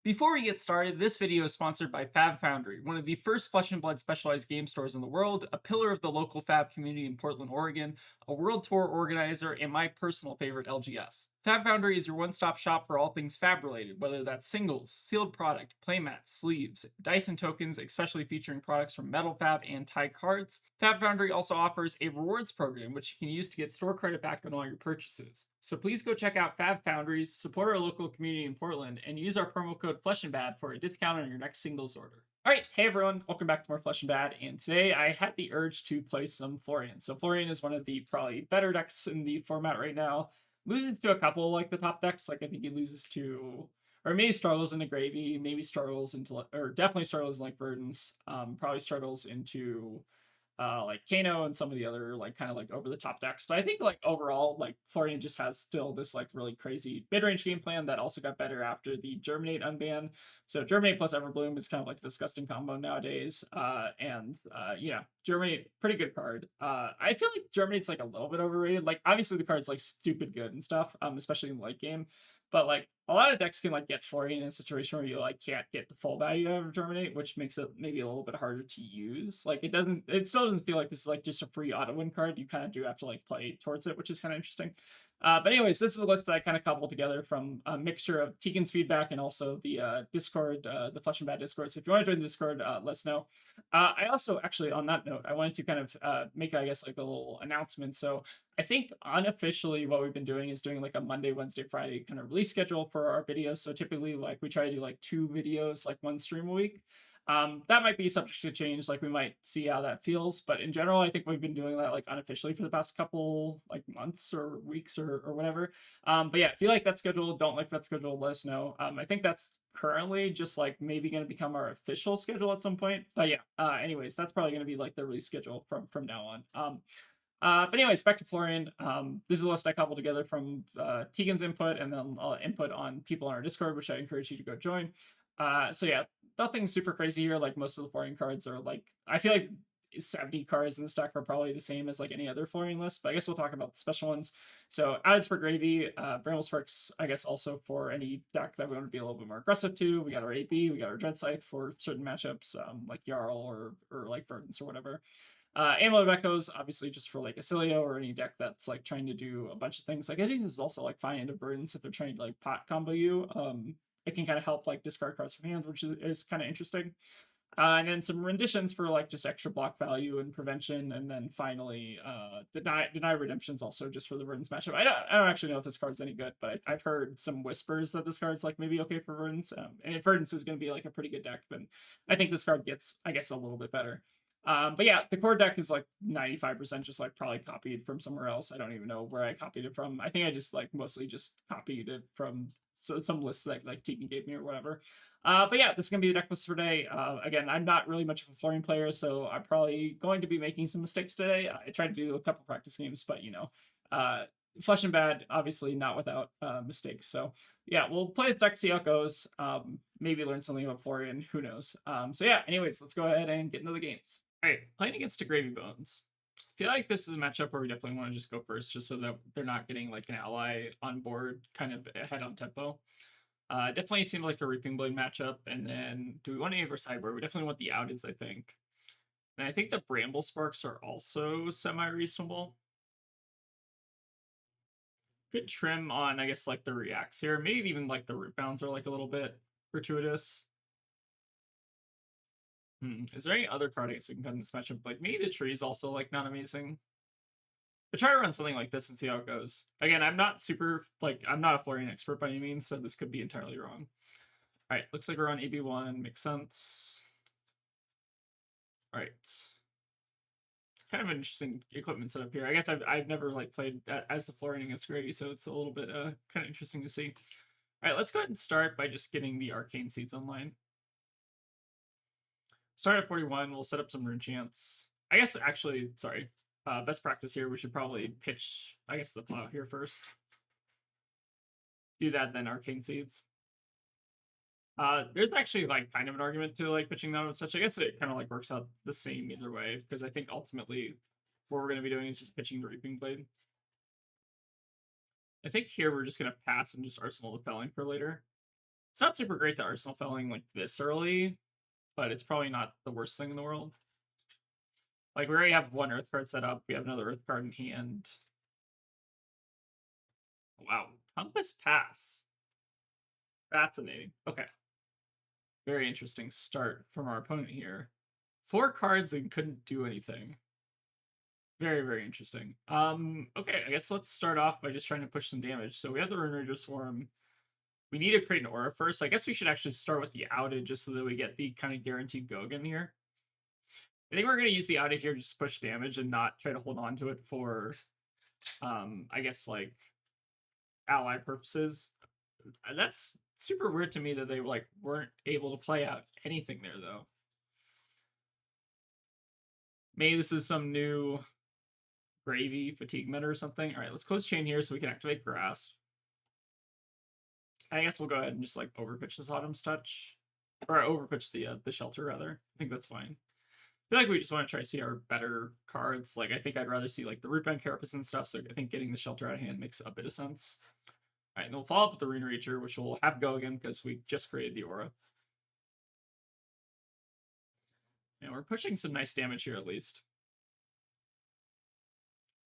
Before we get started, this video is sponsored by FaB Foundry, one of the first Flesh and Blood specialized game stores in the world, a pillar of the local FaB community in Portland, Oregon, a world tour organizer, and my personal favorite LGS. FaB Foundry is your one-stop shop for all things FaB related, whether that's singles, sealed product, playmats, sleeves, dice and tokens, especially featuring products from Metal FaB and Thai cards. FaB Foundry also offers a rewards program, which you can use to get store credit back on all your purchases. So please go check out FaB Foundries, support our local community in Portland, and use our promo code FleshandBad for a discount on your next singles order. All right, hey everyone, welcome back to more Flesh and Bad, and today I had the urge to play some Florian. So Florian is one of the probably better decks in the format right now. Loses to a couple like the top decks, like I think he loses to, or maybe struggles into Gravy, maybe struggles into, or definitely struggles in like Verdance, probably struggles into like Kayo and some of the other like kind of like over the top decks. But I think like overall, like Florian just has still this like really crazy mid range game plan that also got better after the Germinate unban. So Germinate plus Everbloom is kind of like a disgusting combo nowadays. Yeah, Germinate pretty good card. I feel like Germinate's like a little bit overrated. Like obviously the card's like stupid good and stuff, especially in the late game. But like a lot of decks can like get Florian in a situation where you like can't get the full value out of Germinate, which makes it maybe a little bit harder to use. Like it still doesn't feel like this is like just a free auto win card. You kind of do have to like play towards it, which is kind of interesting. But anyways, this is a list that I kind of cobbled together from a mixture of Tegan's feedback and also the Discord, the Flesh and Bad Discord. So if you want to join the Discord, let us know. I also actually on that note, I wanted to kind of make I guess like a little announcement. So I think unofficially what we've been doing is doing like a Monday, Wednesday, Friday kind of release schedule for our videos. So typically like we try to do like 2 videos, like 1 stream a week. That might be subject to change. Like we might see how that feels, but in general, I think we've been doing that like unofficially for the past couple like months or weeks or whatever. But yeah, if you like that schedule, don't like that schedule, let us know. I think that's currently just like maybe going to become our official schedule at some point. But yeah, anyways, that's probably going to be like the release schedule from now on. But anyways, back to Florian. This is a list I cobbled together from Tegan's input and then input on people on our Discord, which I encourage you to go join. So yeah, nothing super crazy here. Like most of the Florian cards are like, I feel like 70 cards in the stack are probably the same as like any other Florian list, but I guess we'll talk about the special ones. So ads for Gravy, Bramble Sparks, I guess also for any deck that we want to be a little bit more aggressive to. We got our AB, we got our Dread Scythe for certain matchups, like Jarl or like Verdance or whatever. Amulet of Echoes, obviously just for like Acilio or any deck that's like trying to do a bunch of things. Like I think this is also like fine into Verdance if they're trying to like pot combo you. It can kind of help like discard cards from hands, which is kind of interesting. And then some renditions for like just extra block value and prevention, and then finally deny redemptions also just for the Verdance matchup. I don't actually know if this card's any good, but I've heard some whispers that this card's like maybe okay for Verdance. And if Verdance is going to be like a pretty good deck, then I think this card gets I guess a little bit better. But yeah, the core deck is like 95% just like probably copied from somewhere else. I don't even know where I copied it from. I think I just like mostly just copied it from some lists that like Tegan gave me or whatever. But yeah, this is gonna be the deck list for today. Again, I'm not really much of a Florian player, so I'm probably going to be making some mistakes today. I tried to do a couple practice games, but Flesh and Bad, obviously not without mistakes. So yeah, we'll play this deck, see how it goes. Maybe learn something about Florian, who knows. So yeah, anyways, let's go ahead and get into the games. All right, playing against a Gravy Bones. I feel like this is a matchup where we definitely want to just go first, just so that they're not getting like an ally on board kind of ahead on tempo. Definitely seemed like a Reaping Blade matchup. And then do we want any of our sideboard? We definitely want the Outeds, I think. And I think the Bramble Sparks are also semi-reasonable. Good trim on, I guess, like the reacts here. Maybe even like the root bounds are like a little bit gratuitous. Is there any other card I guess we can cut in this matchup? Like maybe the tree is also like not amazing. But try to run something like this and see how it goes. Again, I'm not super like I'm not a Florian expert by any means, so this could be entirely wrong. All right, looks like we're on AB1. Makes sense. All right. Kind of an interesting equipment setup here. I guess I've never like played as the Florian against Gravy, so it's a little bit kind of interesting to see. All right, let's go ahead and start by just getting the Arcane Seeds online. Start at 41. We'll set up some Rune Chants. I guess actually, sorry. Best practice here. We should probably pitch, I guess, the plow here first. Do that, then Arcane Seeds. There's actually like kind of an argument to like pitching them and such. I guess it kind of like works out the same either way, because I think ultimately what we're going to be doing is just pitching the Reaping Blade. I think here we're just going to pass and just Arsenal the Felling for later. It's not super great to Arsenal felling like this early, but it's probably not the worst thing in the world. Like, we already have one Earth card set up. We have another Earth card in hand. Wow. Compass Pass. Fascinating. Okay. Very interesting start from our opponent here. 4 cards and couldn't do anything. Very, very interesting. Okay, I guess let's start off by just trying to push some damage. So we have the Rune Ranger Swarm. We need to create an aura first. I guess we should actually start with the outage just so that we get the kind of guaranteed Gogan here. I think we're going to use the outage here to just push damage and not try to hold on to it for, I guess, like, ally purposes. That's super weird to me that they like weren't able to play out anything there, though. Maybe this is some new gravy fatigue meta or something. All right, let's close chain here so we can activate Grasp. I guess we'll go ahead and just like overpitch this Autumn's Touch, or overpitch the Shelter rather. I think that's fine. I feel like we just want to try to see our better cards. Like, I think I'd rather see like the Rootbound Carapace and stuff. So I think getting the Shelter out of hand makes a bit of sense. All right, and we'll follow up with the Rune Ranger, which will have go again because we just created the aura. And we're pushing some nice damage here at least.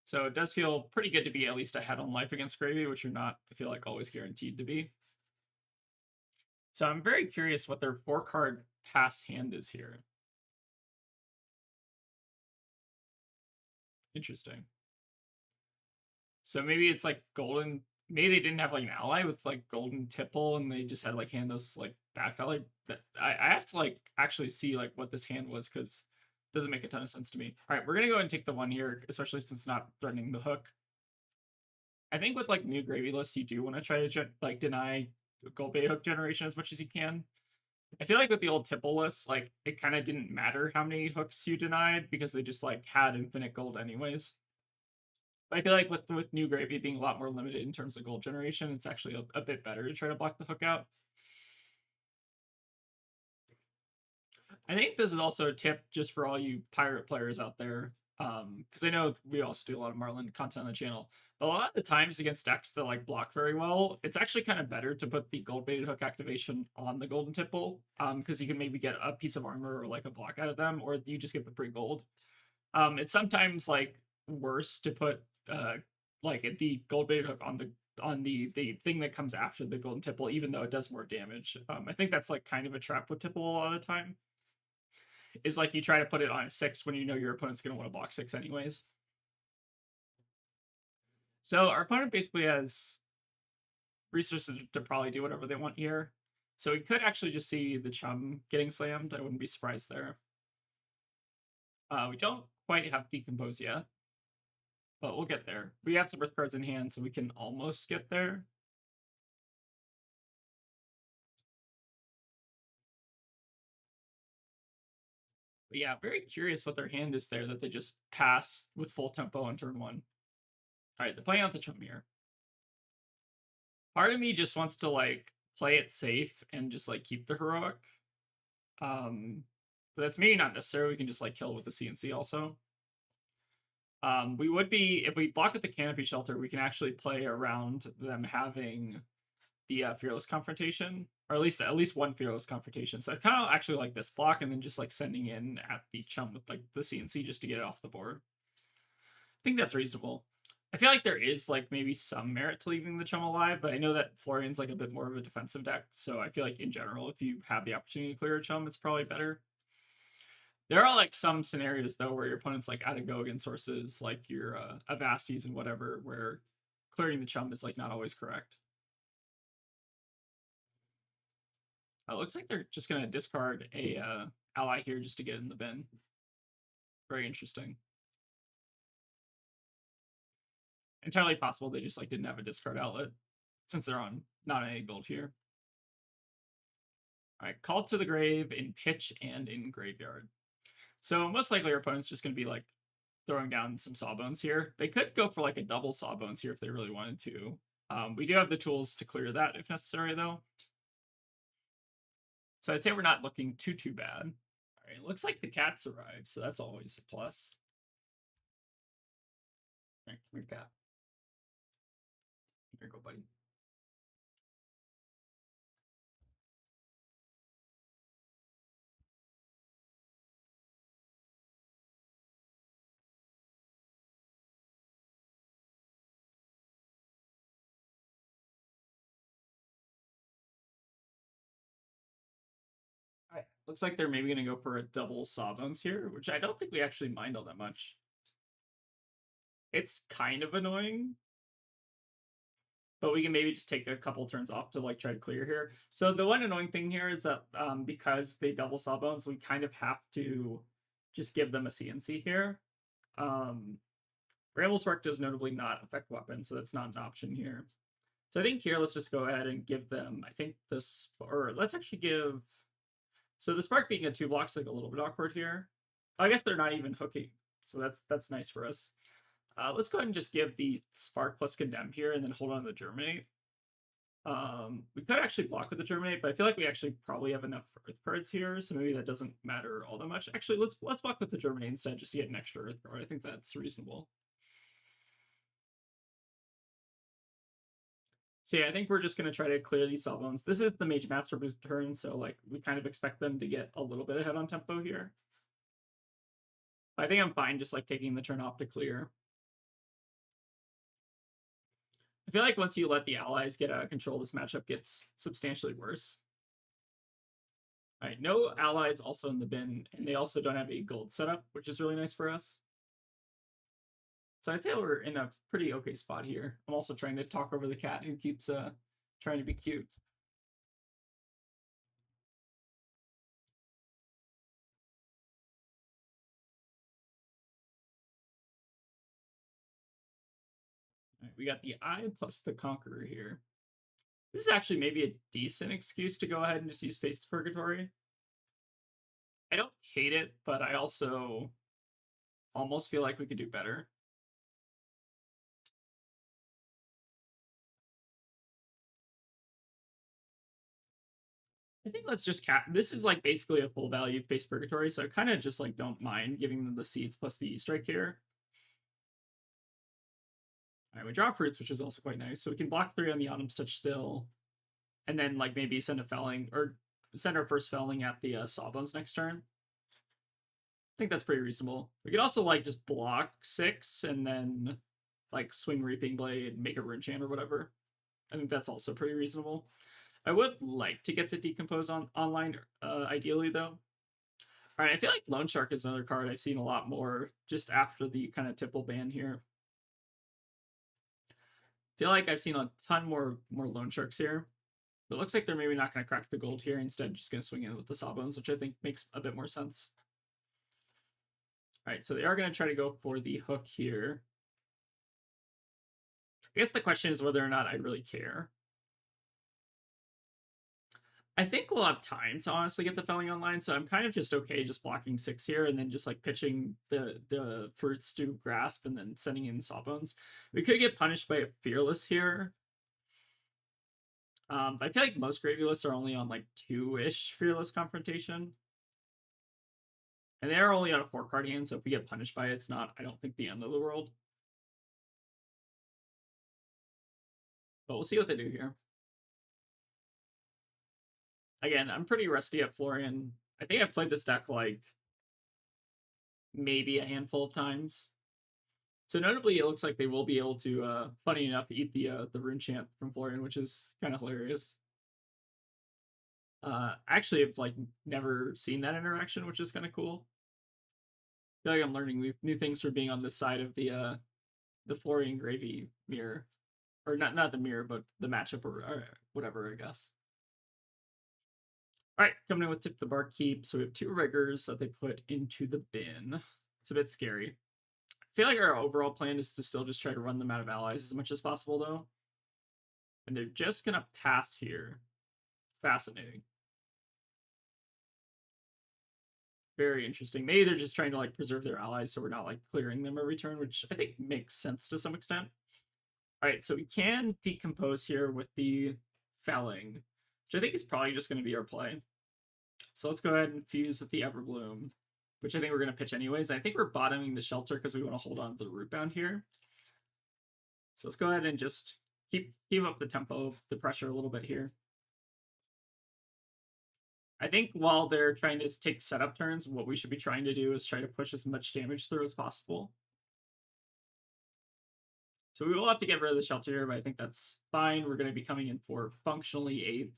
So it does feel pretty good to be at least ahead on life against Gravy, which you're not, I feel like, always guaranteed to be. So I'm very curious what their 4-card pass hand is here. Interesting. So maybe it's like golden. Maybe they didn't have like an ally with like golden tipple, and they just had like hand those like back ally. That I have to like actually see like what this hand was because it doesn't make a ton of sense to me. All right, we're gonna go and take the 1 here, especially since it's not threatening the hook. I think with like new gravy lists, you do want to try to like deny gold bait hook generation as much as you can. I feel like with the old tipple lists, like it kind of didn't matter how many hooks you denied because they just like had infinite gold anyways. But I feel like with new gravy being a lot more limited in terms of gold generation, it's actually a bit better to try to block the hook out. I think this is also a tip just for all you pirate players out there, because I know we also do a lot of Marlin content on the channel. But a lot of the times against decks that like block very well, it's actually kind of better to put the gold baited hook activation on the golden tipple, because you can maybe get a piece of armor or like a block out of them, or you just get the free gold. It's sometimes like worse to put like the gold baited hook on the thing that comes after the golden tipple, even though it does more damage. I think that's like kind of a trap with tipple a lot of the time. Is like you try to put it on a 6 when you know your opponent's going to want to block 6 anyways. So our opponent basically has resources to probably do whatever they want here. So we could actually just see the chum getting slammed. I wouldn't be surprised there. We don't quite have Decompose yet, but we'll get there. We have some Earth cards in hand, so we can almost get there. But yeah, very curious what their hand is there that they just pass with full tempo on turn 1. All right, they're playing out the chum here. Part of me just wants to like play it safe and just like keep the heroic. But that's maybe not necessary. We can just like kill with the CNC also. We would be, if we block with the Canopy Shelter, we can actually play around them having the Fearless Confrontation, or at least one Fearless Confrontation. So I kind of actually like this block, and then just like sending in at the chum with like the CNC just to get it off the board. I think that's reasonable. I feel like there is like maybe some merit to leaving the chum alive, but I know that Florian's like a bit more of a defensive deck, so I feel like in general, if you have the opportunity to clear a chum, it's probably better. There are like some scenarios though where your opponent's like out of go against sources, like your Avastis and whatever, where clearing the chum is like not always correct. It looks like they're just gonna discard a ally here just to get in the bin. Very interesting. Entirely possible they just like didn't have a discard outlet since they're on not any gold here. All right, Call to the Grave in pitch and in graveyard. So most likely our opponent's just going to be like throwing down some Sawbones here. They could go for like a double Sawbones here if they really wanted to. We do have the tools to clear that if necessary though. So I'd say we're not looking too bad. All right, looks like the cats arrived, so that's always a plus. All right, come here, cat. Here you go, buddy. Looks like they're maybe going to go for a double Sawbones here, which I don't think we actually mind all that much. It's kind of annoying, but we can maybe just take a couple turns off to like try to clear here. So the one annoying thing here is that because they double Sawbones, we kind of have to just give them a CNC here. Ramble Spark does notably not affect weapons, so that's not an option here. So I think here, let's just go ahead and give them, I think this, or let's actually give, so the Spark being a 2-block's like a little bit awkward here. I guess they're not even hooking, so that's nice for us. Let's go ahead and just give the Spark plus Condemn here and then hold on to the Germinate. We could actually block with the Germinate, but I feel like we actually probably have enough Earth cards here, so maybe that doesn't matter all that much. Actually, let's block with the Germinate instead just to get an extra Earth card. I think that's reasonable. So yeah, I think we're just going to try to clear these Sawbones. This is the Mage Master boost turn, so like we kind of expect them to get a little bit ahead on tempo here. I think I'm fine just like taking the turn off to clear. I feel like once you let the allies get out of control, this matchup gets substantially worse. All right, no allies also in the bin, and they also don't have a gold setup, which is really nice for us. So I'd say we're in a pretty okay spot here. I'm also trying to talk over the cat who keeps trying to be cute. All right, we got the Eye plus the Conqueror here. This is actually maybe a decent excuse to go ahead and just use Face to Purgatory. I don't hate it, but I also almost feel like we could do better. I think let's just cap. This is like basically a full value Face Purgatory, so I kind of just like don't mind giving them the Seeds plus the E-Strike here. All right, we draw Fruits, which is also quite nice. So we can block 3 on the Autumn's Touch still, and then like maybe send a Felling, or send our first Felling at the Sawbones next turn. I think that's pretty reasonable. We could also like just block 6 and then like swing Reaping Blade, make a Rune Chant or whatever. I think that's also pretty reasonable. I would like to get the Decompose on online, ideally though. All right, I feel like Loan Shark is another card I've seen a lot more just after the kind of Tipple ban here. I feel like I've seen a ton more Loan Sharks here. But it looks like they're maybe not going to crack the gold here. Instead, just going to swing in with the Sawbones, which I think makes a bit more sense. All right, so they are going to try to go for the hook here. I guess the question is whether or not I really care. I think we'll have time to honestly get the Felling online, so I'm kind of just okay just blocking 6 here and then just like pitching the Fruits to Grasp and then sending in Sawbones. We could get punished by a Fearless here. I feel like most Gravy lists are only on like 2-ish Fearless Confrontation. And they are only on a 4-card hand, so if we get punished by it, it's not, I don't think, the end of the world. But we'll see what they do here. Again, I'm pretty rusty at Florian. I think I've played this deck like maybe a handful of times. So notably, it looks like they will be able to, funny enough, eat the Rune Chant from Florian, which is kind of hilarious. Actually, I've like never seen that interaction, which is kind of cool. I feel like I'm learning these new things from being on this side of the Florian Gravy mirror, or not the mirror, but the matchup or whatever, I guess. All right, coming in with Tip the Barkeep. So we have 2 Riggers that they put into the bin. It's a bit scary. I feel like our overall plan is to still just try to run them out of allies as much as possible, though. And they're just going to pass here. Fascinating. Very interesting. Maybe they're just trying to like preserve their allies so we're not like clearing them every turn, which I think makes sense to some extent. All right, so we can decompose here with the Felling, which I think is probably just going to be our play. So let's go ahead and fuse with the Everbloom, which I think we're going to pitch anyways. I think we're bottoming the Shelter because we want to hold on to the Rootbound here. So let's go ahead and just keep up the tempo, the pressure a little bit here. I think while they're trying to take setup turns, what we should be trying to do is try to push as much damage through as possible. So we will have to get rid of the Shelter here, but I think that's fine. We're going to be coming in for functionally 8.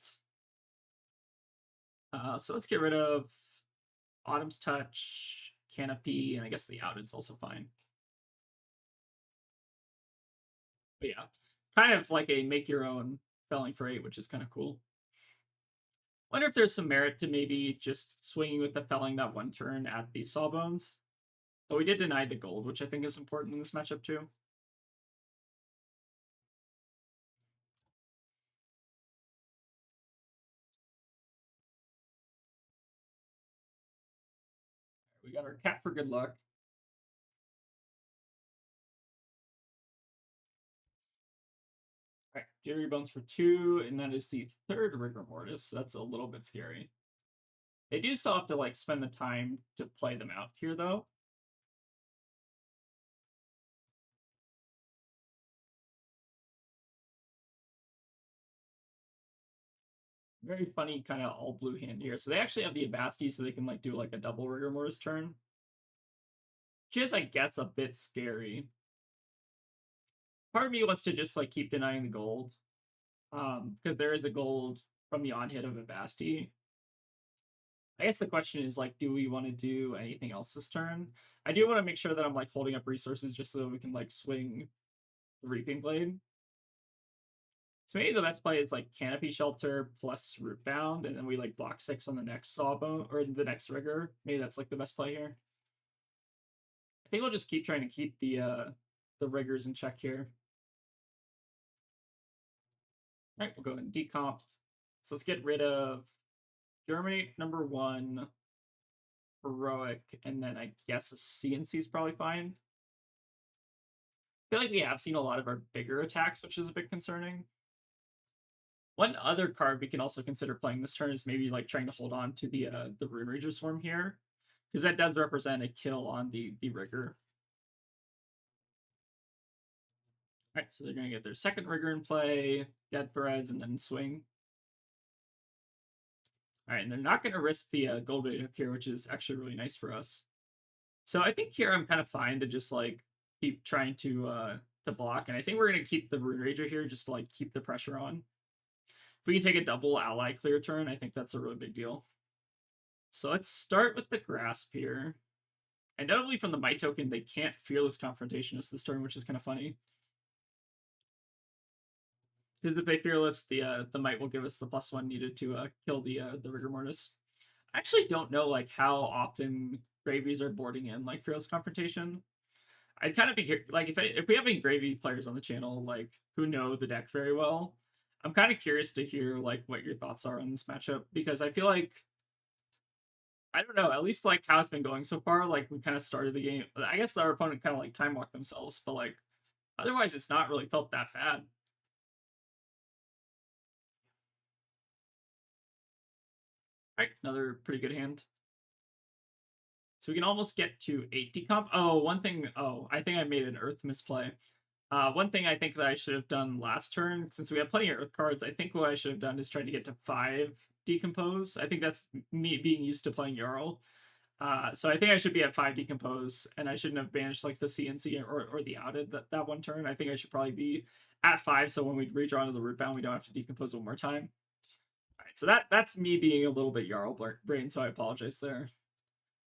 So let's get rid of Autumn's Touch, Canopy, and I guess the Outed's also fine. But yeah, kind of like a make your own felling for 8, which is kind of cool. Wonder if there's some merit to maybe just swinging with the felling that one turn at the Sawbones. But we did deny the gold, which I think is important in this matchup too. We got our cat for good luck. All right, Jittery Bones for 2, and that is the third Rigor Mortis. That's a little bit scary. They do still have to like spend the time to play them out here, though. Very funny kind of all blue hand here. So they actually have the Avasti, so they can like do like a double Rigor Mortis turn. Which is, I guess, a bit scary. Part of me wants to just like keep denying the gold. Because there is a gold from the on hit of Avasti. I guess the question is like, do we want to do anything else this turn? I do want to make sure that I'm like holding up resources just so that we can like swing the Reaping Blade. So maybe the best play is like Canopy Shelter plus Rootbound, and then we like block 6 on the next Sawbone or the next Rigor. Maybe that's like the best play here. I think we'll just keep trying to keep the Rigors in check here. All right, we'll go ahead and decomp. So let's get rid of Germinate number 1, Heroic, and then I guess a CNC is probably fine. I feel like we have seen a lot of our bigger attacks, which is a bit concerning. One other card we can also consider playing this turn is maybe like trying to hold on to the Rune Ranger Swarm here, because that does represent a kill on the Rigor. All right, so they're going to get their second Rigor in play, Dead Threads, and then swing. All right, and they're not going to risk the Gold Bait Hook here, which is actually really nice for us. So I think here I'm kind of fine to just like keep trying to block, and I think we're going to keep the Rune Ranger here just to like keep the pressure on. If we can take a double ally clear turn, I think that's a really big deal. So let's start with the Grasp here. And notably from the Might token, they can't Fearless Confrontationist this turn, which is kind of funny. Because if they Fearless, the Might will give us the +1 needed to kill the Rigor Mortis. I actually don't know like how often Gravies are boarding in like Fearless Confrontation. I'd kind of be like if we have any Gravy players on the channel like who know the deck very well, I'm kind of curious to hear like what your thoughts are on this matchup, because I feel like I don't know, at least like how it's been going so far, like we kind of started the game. I guess our opponent kind of like time walked themselves, but like otherwise it's not really felt that bad. All right, another pretty good hand. So we can almost get to 8 decomp. Oh, one thing. Oh, I think I made an Earth misplay. One thing I think that I should have done last turn, since we have plenty of Earth cards, I think what I should have done is try to get to 5 Decompose. I think that's me being used to playing Jarl. So I think I should be at 5 Decompose, and I shouldn't have banished like the CNC or the Outed that one turn. I think I should probably be at 5, so when we redraw into the Rootbound, we don't have to Decompose one more time. All right, so that's me being a little bit Jarl brain, so I apologize there.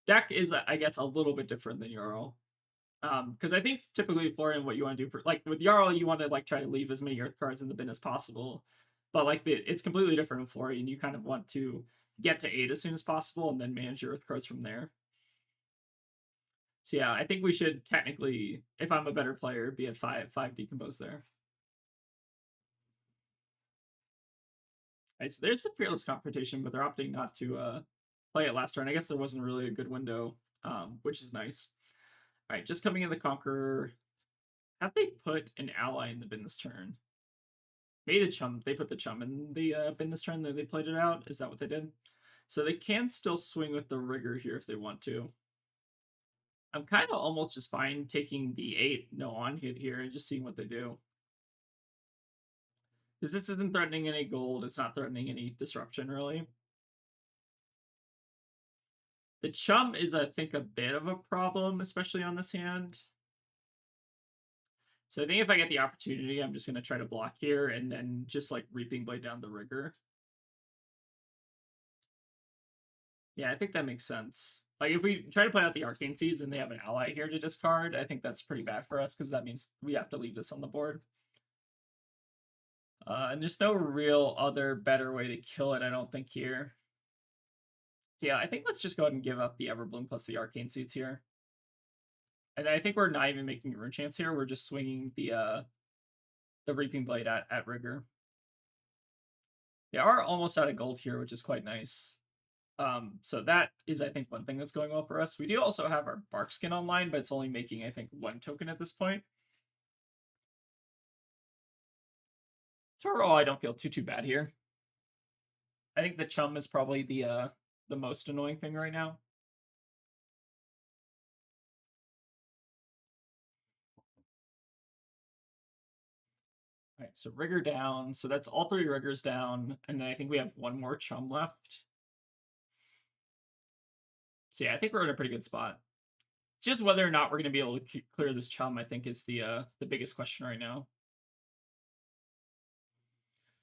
Deck is, I guess, a little bit different than Jarl. Because I think typically Florian, what you want to do for like with Jarl, you want to like try to leave as many Earth cards in the bin as possible. But like it's completely different with Florian. You kind of want to get to 8 as soon as possible and then manage your Earth cards from there. So yeah, I think we should technically, if I'm a better player, be at 5 Decompose there. Right, so there's the Fearless Confrontation, but they're opting not to play it last turn. I guess there wasn't really a good window, which is nice. All right, just coming in the Conqueror. Have they put an ally in the bin this turn? Maybe the Chum. They put the Chum in the bin this turn. They played it out. Is that what they did? So they can still swing with the Rigor here if they want to. I'm kind of almost just fine taking the 8 no on hit here and just seeing what they do. Because this isn't threatening any gold. It's not threatening any disruption, really. The Chum is, I think, a bit of a problem, especially on this hand. So I think if I get the opportunity, I'm just going to try to block here and then just like Reaping Blade down the Rigor. Yeah, I think that makes sense. Like if we try to play out the Arcane Seeds and they have an ally here to discard, I think that's pretty bad for us because that means we have to leave this on the board. And there's no real other better way to kill it, I don't think, here. So yeah, I think let's just go ahead and give up the Everbloom plus the Arcane Seeds here. And I think we're not even making a Rune Chance here. We're just swinging the Reaping Blade at Rigor. Yeah, we're almost out of gold here, which is quite nice. So that is, I think, one thing that's going well for us. We do also have our Bark Skin online, but it's only making, I think, 1 token at this point. So overall, I don't feel too bad here. I think the Chum is probably the most annoying thing right now. All right, so Rigor down. So that's all 3 Rigors down, and then I think we have 1 more Chum left. So yeah, I think we're in a pretty good spot. It's just whether or not we're going to be able to clear this Chum, I think, is the biggest question right now.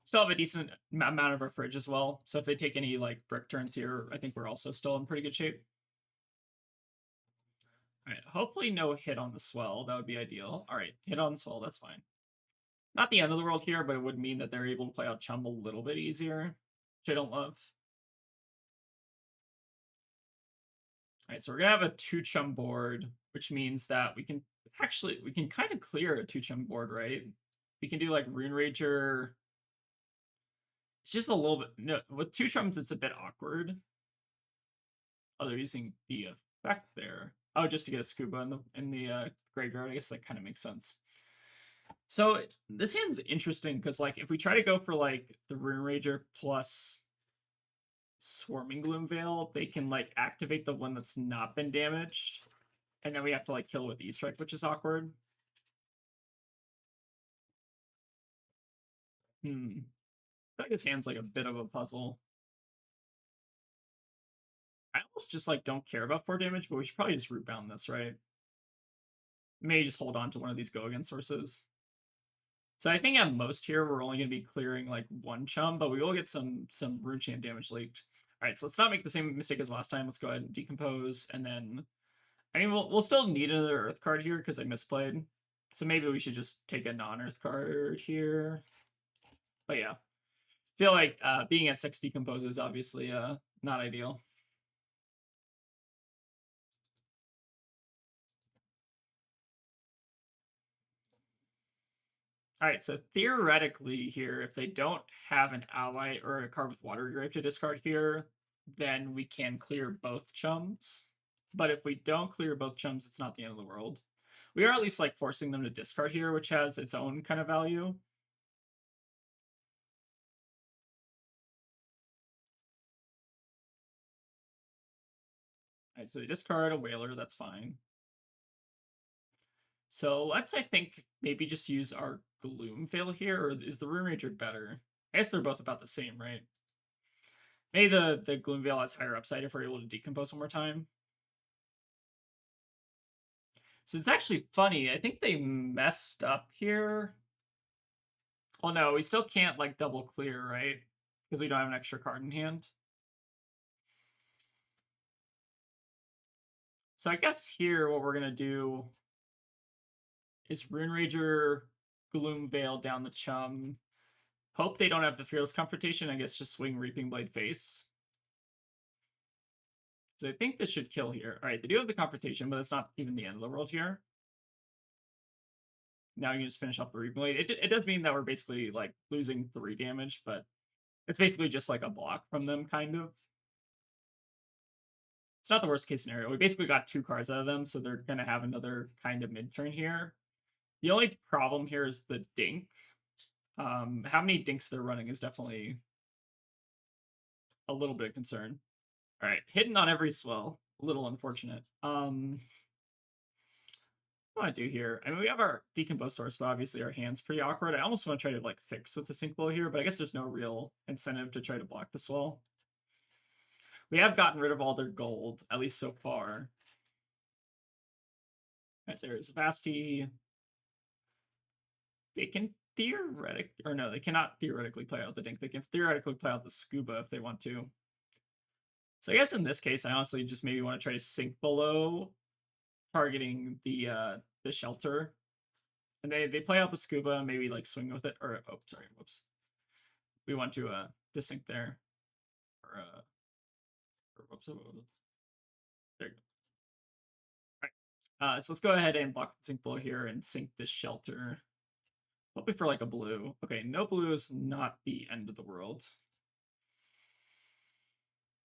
Still have a decent amount of our fridge as well. So if they take any like brick turns here, I think we're also still in pretty good shape. All right, hopefully no hit on the swell. That would be ideal. All right, hit on the swell, that's fine. Not the end of the world here, but it would mean that they're able to play out Chum a little bit easier, which I don't love. All right, so we're gonna have a 2 Chum board, which means that we can kind of clear a 2 Chum board, right? We can do like Rune Rager. It's just a little bit, no, with 2 Chums, it's a bit awkward. Oh, they're using the effect there. Oh, just to get a scuba in the graveyard. I guess that kind of makes sense. So this hand's interesting because like if we try to go for like the Rune Rager plus Swarming Gloom Veil, they can like activate the one that's not been damaged, and then we have to like kill with E-Strike, which is awkward. I feel like this hand's like a bit of a puzzle. I almost just like don't care about 4 damage, but we should probably just root bound this, right? Maybe just hold on to one of these go against sources. So I think at most here we're only going to be clearing like 1 Chum, but we will get some Rune Chant damage leaked. All right, so let's not make the same mistake as last time. Let's go ahead and decompose, and then I mean we'll still need another Earth card here because I misplayed. So maybe we should just take a non-Earth card here. But yeah, feel like being at 6 decompose is obviously not ideal. All right, so theoretically here, if they don't have an ally or a card with Water Grave to discard here, then we can clear both Chums. But if we don't clear both Chums, it's not the end of the world. We are at least like forcing them to discard here, which has its own kind of value. All right, so they discard a Whaler, that's fine. So let's, I think, maybe just use our Gloom Veil here, or is the Rune Rager better? I guess they're both about the same, right? Maybe the Gloom Veil has higher upside if we're able to decompose one more time. So it's actually funny. I think they messed up here. Oh no, we still can't like double clear, right? Because we don't have an extra card in hand. So I guess here what we're gonna do is Rune Rager, Gloom Veil down the Chum. Hope they don't have the Fearless Confrontation. I guess just swing Reaping Blade face. So I think this should kill here. All right, they do have the Confrontation, but it's not even the end of the world here. Now you can just finish off the Reaping Blade. It does mean that we're basically like losing 3 damage, but it's basically just like a block from them, kind of. It's not the worst case scenario. We basically got 2 cards out of them, so they're going to have another kind of mid-turn here. The only problem here is the Dink. How many Dinks they're running is definitely a little bit of concern. All right, hidden on every swell. A little unfortunate. What do I want to do here? I mean, we have our Decompose source, but obviously our hand's pretty awkward. I almost want to try to like fix with the Sink Blow here, but I guess there's no real incentive to try to block the swell. We have gotten rid of all their gold, at least so far. Right, there's Vasti. They can they cannot theoretically play out the Dink. They can theoretically play out the Scuba if they want to. So I guess in this case, I honestly just maybe want to try to sink below, targeting the shelter. And they play out the scuba and maybe like swing with it. Or oh sorry, whoops. We want to desync there. Or whoops. There you go. All right. So let's go ahead and block the sink below here and sink this shelter. Hoping for like a blue. Okay, no blue is not the end of the world.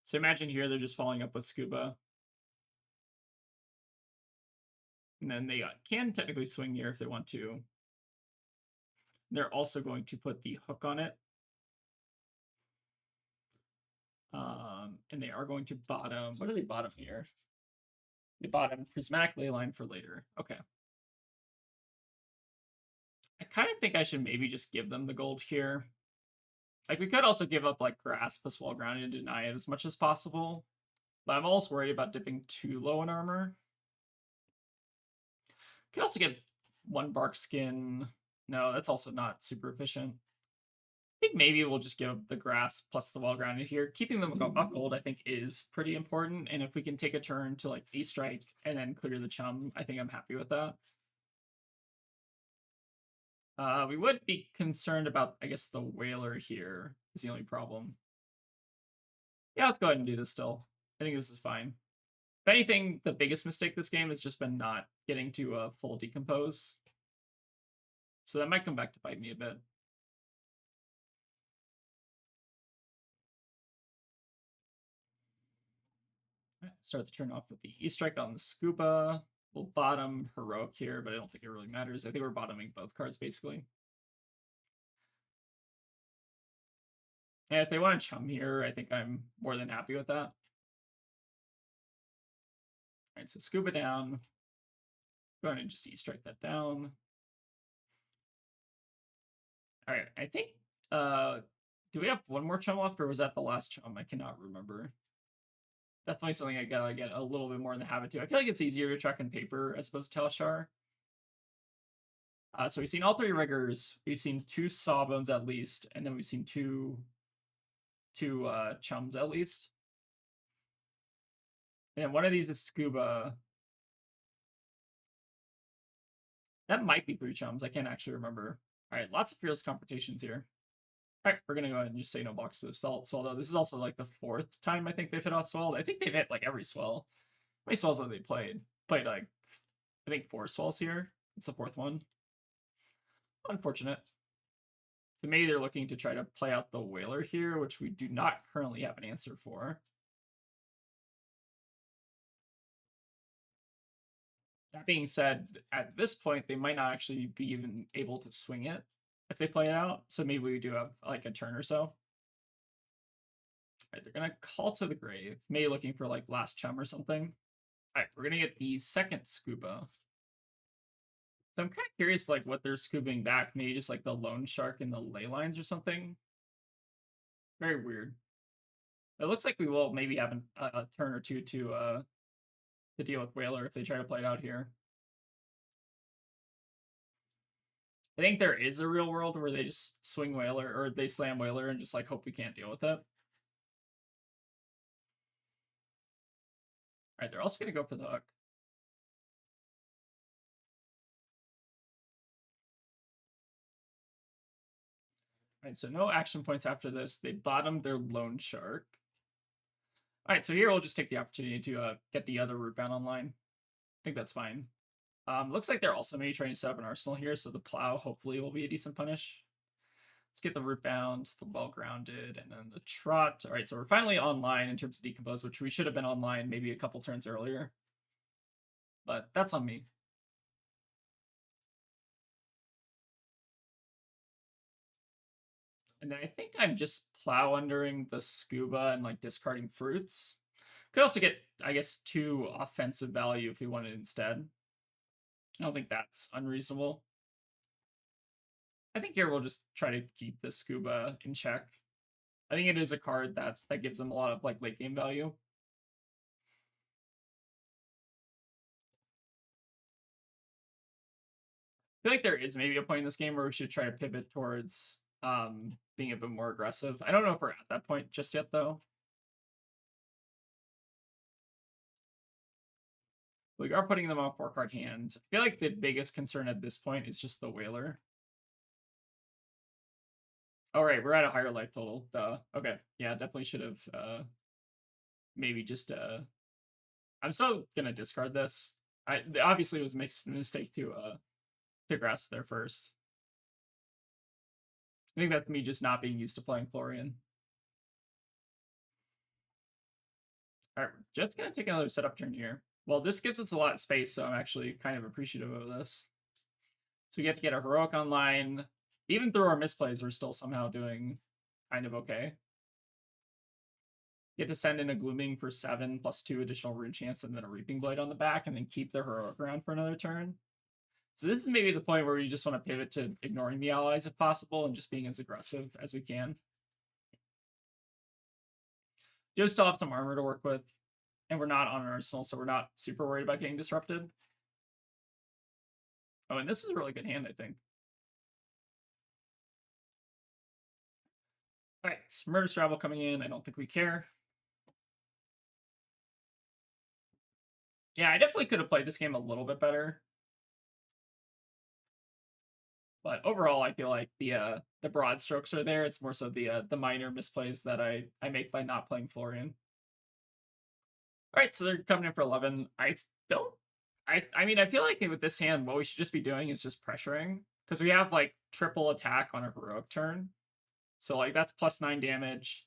So imagine here they're just following up with scuba. And then they can technically swing here if they want to. They're also going to put the hook on it. And they are going to bottom. What do they bottom here? They bottom prismatic ley line for later. Okay. I kind of think I should maybe just give them the gold here. Like, we could also give up, like, grass plus wall grounded and deny it as much as possible. But I'm almost worried about dipping too low in armor. Could also give one bark skin. No, that's also not super efficient. I think maybe we'll just give the grass plus the wall grounded here. Keeping them off gold, I think, is pretty important. And if we can take a turn to, like, E-strike and then clear the chum, I think I'm happy with that. We would be concerned about, I guess, the whaler here is the only problem. Yeah, let's go ahead and do this still. I think this is fine. If anything, the biggest mistake this game has just been not getting to full decompose. So that might come back to bite me a bit. Start the turn off with the E-strike on the scuba. We'll bottom heroic here, but I don't think it really matters. I think we're bottoming both cards basically. And if they want to chum here, I think I'm more than happy with that. All right, so scuba down. Go ahead and just E-strike that down. All right, I think, do we have one more chum left, or was that the last chum? I cannot remember. Definitely something I gotta get a little bit more in the habit to. I feel like it's easier to track on paper as opposed to Teleshar. So we've seen all three riggers. We've seen two sawbones at least, and then we've seen two chums at least. And one of these is scuba. That might be three chums. I can't actually remember. All right, lots of fearless competitions here. All right, we're gonna go ahead and just say no box to Swallow. This is also like the fourth time I think they've hit off Swell. I think they've hit like every Swell. How many Swells have they played? Played like, I think 4 Swells here. It's the fourth one. Unfortunate. So maybe they're looking to try to play out the whaler here, which we do not currently have an answer for. That being said, at this point, they might not actually be even able to swing it if they play it out. So maybe we do have like a turn or so. All right, they're going to call to the grave. Maybe looking for like last chum or something. All right, we're going to get the second scuba. So I'm kind of curious like what they're scooping back. Maybe just like the lone shark and the ley lines or something. Very weird. It looks like we will maybe have a turn or two to deal with whaler if they try to play it out here. I think there is a real world where they just swing whaler or they slam whaler and just like hope we can't deal with it. All right, they're also going to go for the hook. All right, so no action points after this. They bottomed their lone shark. All right, so here we'll just take the opportunity to get the other root bound online. I think that's fine. Looks like they're also maybe trying to set up an arsenal here, so the plow hopefully will be a decent punish. Let's get the root bound, the well grounded, and then the trot. All right, so we're finally online in terms of decompose, which we should have been online maybe a couple turns earlier. But that's on me. And then I think I'm just plow undering the scuba and like discarding fruits. Could also get, I guess, 2 offensive value if we wanted instead. I don't think that's unreasonable. I think here we'll just try to keep the scuba in check. I think it is a card that gives them a lot of like late game value. I feel like there is maybe a point in this game where we should try to pivot towards being a bit more aggressive. I don't know if we're at that point just yet though. We are putting them on a 4-card hand. I feel like the biggest concern at this point is just the Whaler. All right, we're at a higher life total. Duh. Okay, yeah, definitely should have maybe just I'm still gonna discard this. Obviously it was a mistake to grasp there first. I think that's me just not being used to playing Florian. All right, we're just gonna take another setup turn here. Well, this gives us a lot of space, so I'm actually kind of appreciative of this. So we get to get a heroic online. Even through our misplays, we're still somehow doing kind of okay. Get to send in a Glooming for 7 plus 2 additional rune chance and then a Reaping Blade on the back, and then keep the heroic around for another turn. So this is maybe the point where we just want to pivot to ignoring the allies if possible and just being as aggressive as we can. Joe still have some armor to work with, and we're not on an arsenal, so we're not super worried about getting disrupted. Oh, and this is a really good hand, I think. All right, Murder Stravel coming in. I don't think we care. Yeah, I definitely could have played this game a little bit better. But overall, I feel like the broad strokes are there. It's more so the minor misplays that I make by not playing Florian. All right, so they're coming in for 11. I mean, I feel like with this hand, what we should just be doing is just pressuring, because we have like triple attack on a heroic turn. So like that's +9 damage.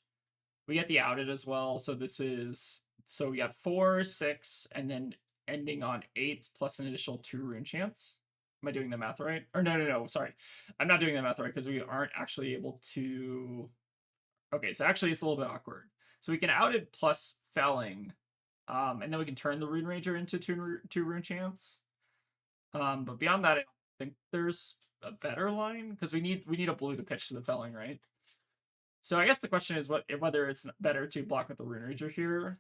We get the outed as well. So we got 4, 6, and then ending on 8 plus an additional 2 rune chance. Am I doing the math right? Or no, sorry. I'm not doing the math right because we aren't actually able to. Okay, so actually it's a little bit awkward. So we can outed plus felling, and then we can turn the Rune Ranger into 2 rune chance. But beyond that, I don't think there's a better line because we need a blue to pitch to the felling, right? So I guess the question is whether it's better to block with the Rune Ranger here,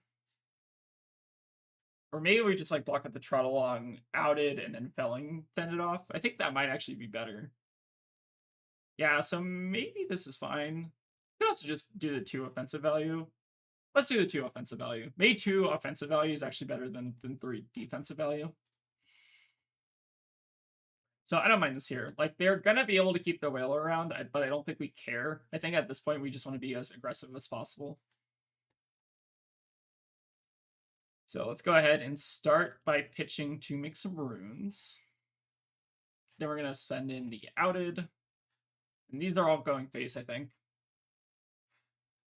or maybe we just like block with the Trot Along, outed, and then felling send it off. I think that might actually be better. Yeah, so maybe this is fine. We could also just do the 2 offensive value. Let's do the 2 offensive value. Maybe 2 offensive value is actually better than 3 defensive value. So I don't mind this here. Like, they're going to be able to keep the Whaler around, but I don't think we care. I think at this point, we just want to be as aggressive as possible. So let's go ahead and start by pitching to make some runes. Then we're going to send in the outed. And these are all going face, I think.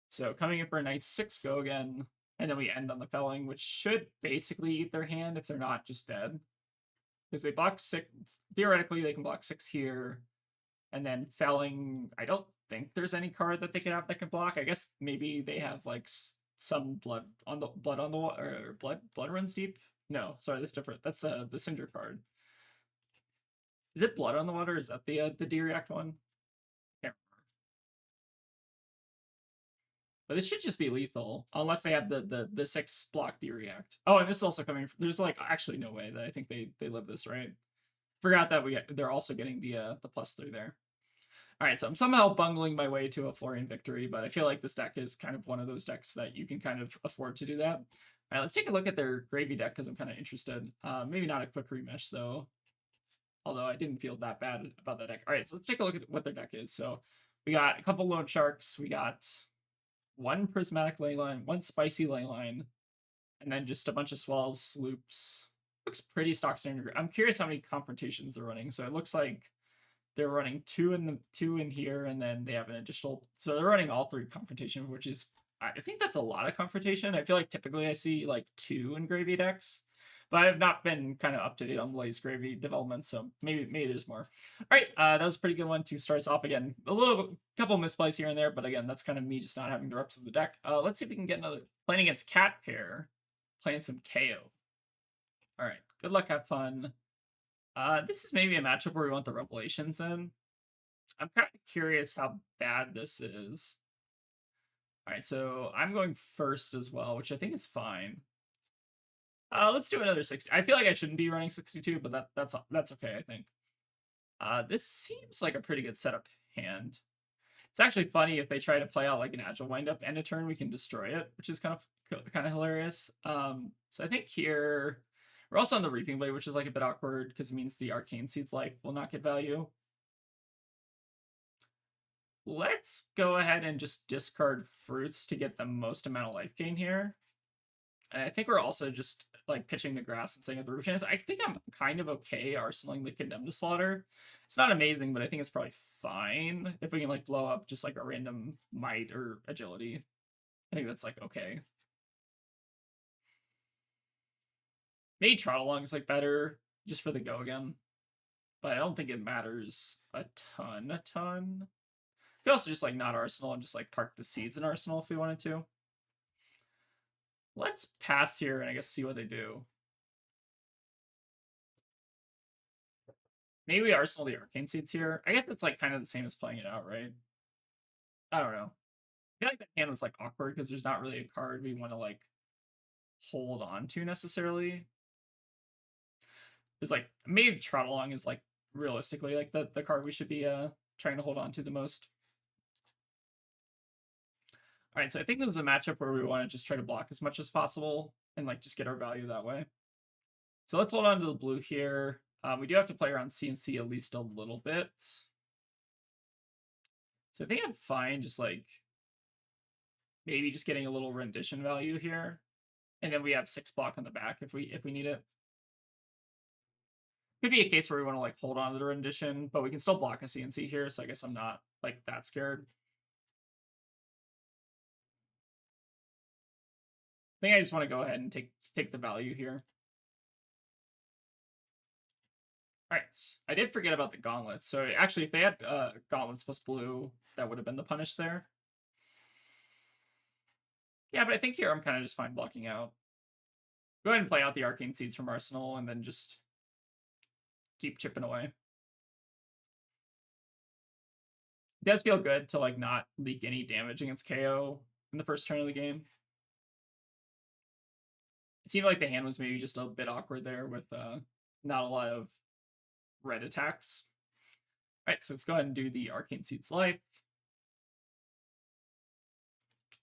So coming in for a nice 6 go again. And then we end on the felling, which should basically eat their hand if they're not just dead. Because they block 6. Theoretically, they can block 6 here. And then felling, I don't think there's any card that they can have that can block. I guess maybe they have like some blood on the water, or blood runs deep. No, sorry, that's different. That's the Cinder card. Is it blood on the water? Is that the D-React one? Can't remember. But this should just be lethal, unless they have the 6 block D-React. Oh, and this is also coming. There's like actually no way that I think they live this, right? Forgot that they're also getting the +3 there. All right, so I'm somehow bungling my way to a Florian victory, but I feel like this deck is kind of one of those decks that you can kind of afford to do that. All right, let's take a look at their gravy deck because I'm kind of interested. Maybe not a quick remesh though, although I didn't feel that bad about that deck. All right, so let's take a look at what their deck is. So we got a couple Loan Sharks, we got 1 Prismatic Leyline, 1 Spicy Leyline, and then just a bunch of Swells, Sloops. Looks pretty stock standard. I'm curious how many confrontations they're running. So it looks like they're running 2 in here, and then they have an additional. So they're running all 3 confrontation, which is, I think that's a lot of confrontation. I feel like typically I see like 2 in gravy decks, but I have not been kind of up to date on Blaze gravy development, so maybe there's more. All right, that was a pretty good one to start us off again. Couple misplays here and there, but again, that's kind of me just not having the reps of the deck. Let's see if we can get another playing against Cat Pair, playing some Kayo. All right, good luck, have fun. This is maybe a matchup where we want the Revelations in. I'm kind of curious how bad this is. All right, so I'm going first as well, which I think is fine. Let's do another 60. I feel like I shouldn't be running 62, but that's okay, I think. This seems like a pretty good setup hand. It's actually funny if they try to play out like an agile windup and a turn, we can destroy it, which is kind of hilarious. So I think here We're also on the Reaping Blade, which is like a bit awkward because it means the Arcane Seed's life will not get value. Let's go ahead and just discard fruits to get the most amount of life gain here. And I think we're also just like pitching the grass and saying at the roof chance. I think I'm kind of okay arsenaling the Condemned to Slaughter. It's not amazing, but I think it's probably fine if we can like blow up just like a random might or agility. I think that's like okay. Maybe Trot Along is like better just for the go again, but I don't think it matters a ton. We could also just like not Arsenal and just like park the seeds in Arsenal if we wanted to. Let's pass here and I guess see what they do. Maybe we Arsenal the Arcane Seeds here. I guess it's like kind of the same as playing it out, right? I don't know. I feel like that hand was like awkward because there's not really a card we want to like hold on to necessarily. There's like maybe Trot Along is like realistically like the card we should be trying to hold on to the most. All right, so I think this is a matchup where we want to just try to block as much as possible and like just get our value that way. So let's hold on to the blue here. We do have to play around CNC at least a little bit. So I think I'm fine just like maybe just getting a little rendition value here. And then we have 6 block on the back if we need it. Could be a case where we want to like hold on to the rendition, but we can still block a CNC here, so I guess I'm not like that scared. I think I just want to go ahead and take the value here. All right, I did forget about the gauntlets. So actually, if they had gauntlets plus blue, that would have been the punish there. Yeah, but I think here I'm kind of just fine blocking out. Go ahead and play out the Arcane Seeds from Arsenal, and then just keep chipping away. It does feel good to like not leak any damage against Kayo in the first turn of the game. It seemed like the hand was maybe just a bit awkward there with not a lot of red attacks. All right, so let's go ahead and do the Arcane Seeds life.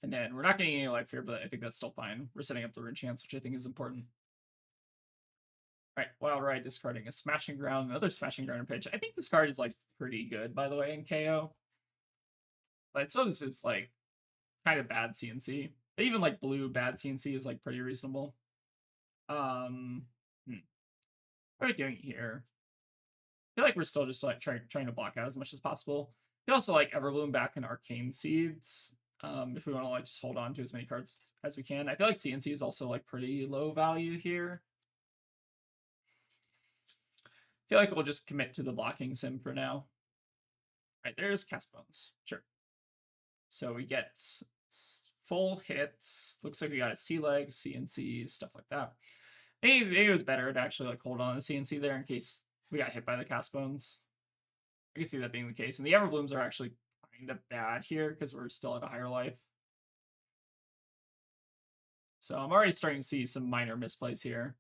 And then we're not getting any life here, but I think that's still fine. We're setting up the rune chance, which I think is important. All right, Wild Ride discarding a Smashing Ground, another Smashing Ground pitch. I think this card is like pretty good, by the way, in KO. But so this is like kind of bad CNC. Even like blue bad CNC is like pretty reasonable. What are we doing here? I feel like we're still just like trying to block out as much as possible. We also like Everbloom back in Arcane Seeds. If we want to like just hold on to as many cards as we can. I feel like CNC is also like pretty low value here. I feel like we'll just commit to the blocking sim for now. All right, there's Cast Bones. Sure. So we get full hits. Looks like we got a sea leg, CNC, stuff like that. Maybe it was better to actually like hold on to CNC there in case we got hit by the Cast Bones. I can see that being the case. And the Everblooms are actually kind of bad here because we're still at a higher life. So I'm already starting to see some minor misplays here.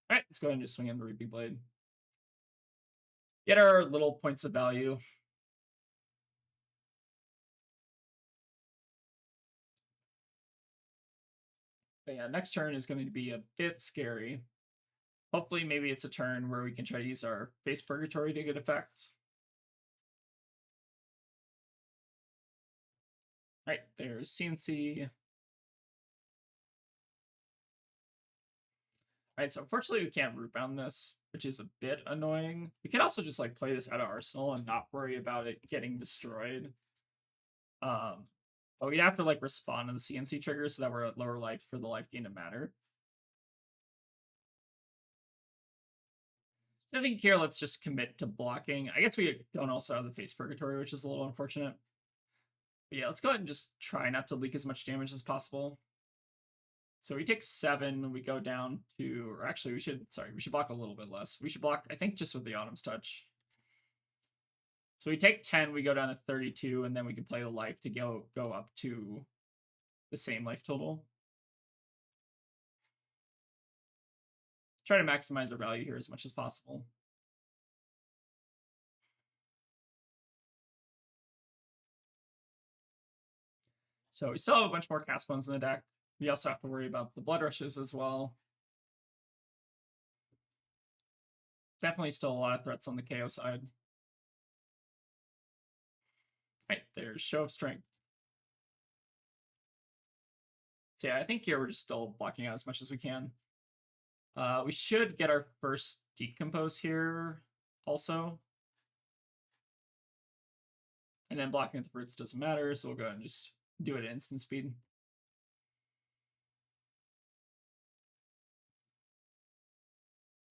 All right, let's go ahead and just swing in the Reaping Blade. Get our little points of value. But yeah, next turn is going to be a bit scary. Hopefully, maybe it's a turn where we can try to use our Face Purgatory to get effect. All right, there's CNC. All right, so unfortunately we can't root bound this, which is a bit annoying. We can also just like play this out of Arsenal and not worry about it getting destroyed. But we'd have to like respond to the CNC trigger so that we're at lower life for the life gain to matter. So I think here let's just commit to blocking. I guess we don't also have the Face Purgatory, which is a little unfortunate. But yeah, let's go ahead and just try not to leak as much damage as possible. So we take 7, we go down to, or actually we should block a little bit less. We should block, I think, just with the Autumn's Touch. So we take 10, we go down to 32, and then we can play the life to go up to the same life total. Try to maximize our value here as much as possible. So we still have a bunch more Cast Bones in the deck. We also have to worry about the Blood Rushes as well. Definitely still a lot of threats on the Kayo side. Right, there's Show of Strength. So yeah, I think here we're just still blocking out as much as we can. We should get our first Decompose here also. And then blocking with the roots doesn't matter, so we'll go ahead and just do it at instant speed.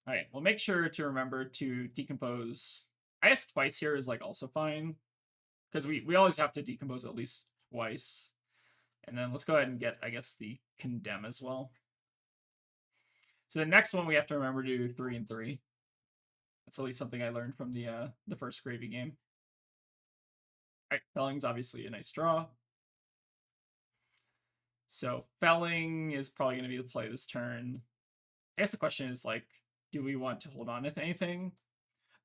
All right, we'll make sure to remember to decompose. I guess twice here is like also fine, because we always have to decompose at least twice. And then let's go ahead and get, I guess, the condemn as well. So the next one we have to remember to do 3 and 3. That's at least something I learned from the first Gravy game. All right, Felling's obviously a nice draw. So Felling is probably going to be the play this turn. I guess the question is, like, do we want to hold on to anything?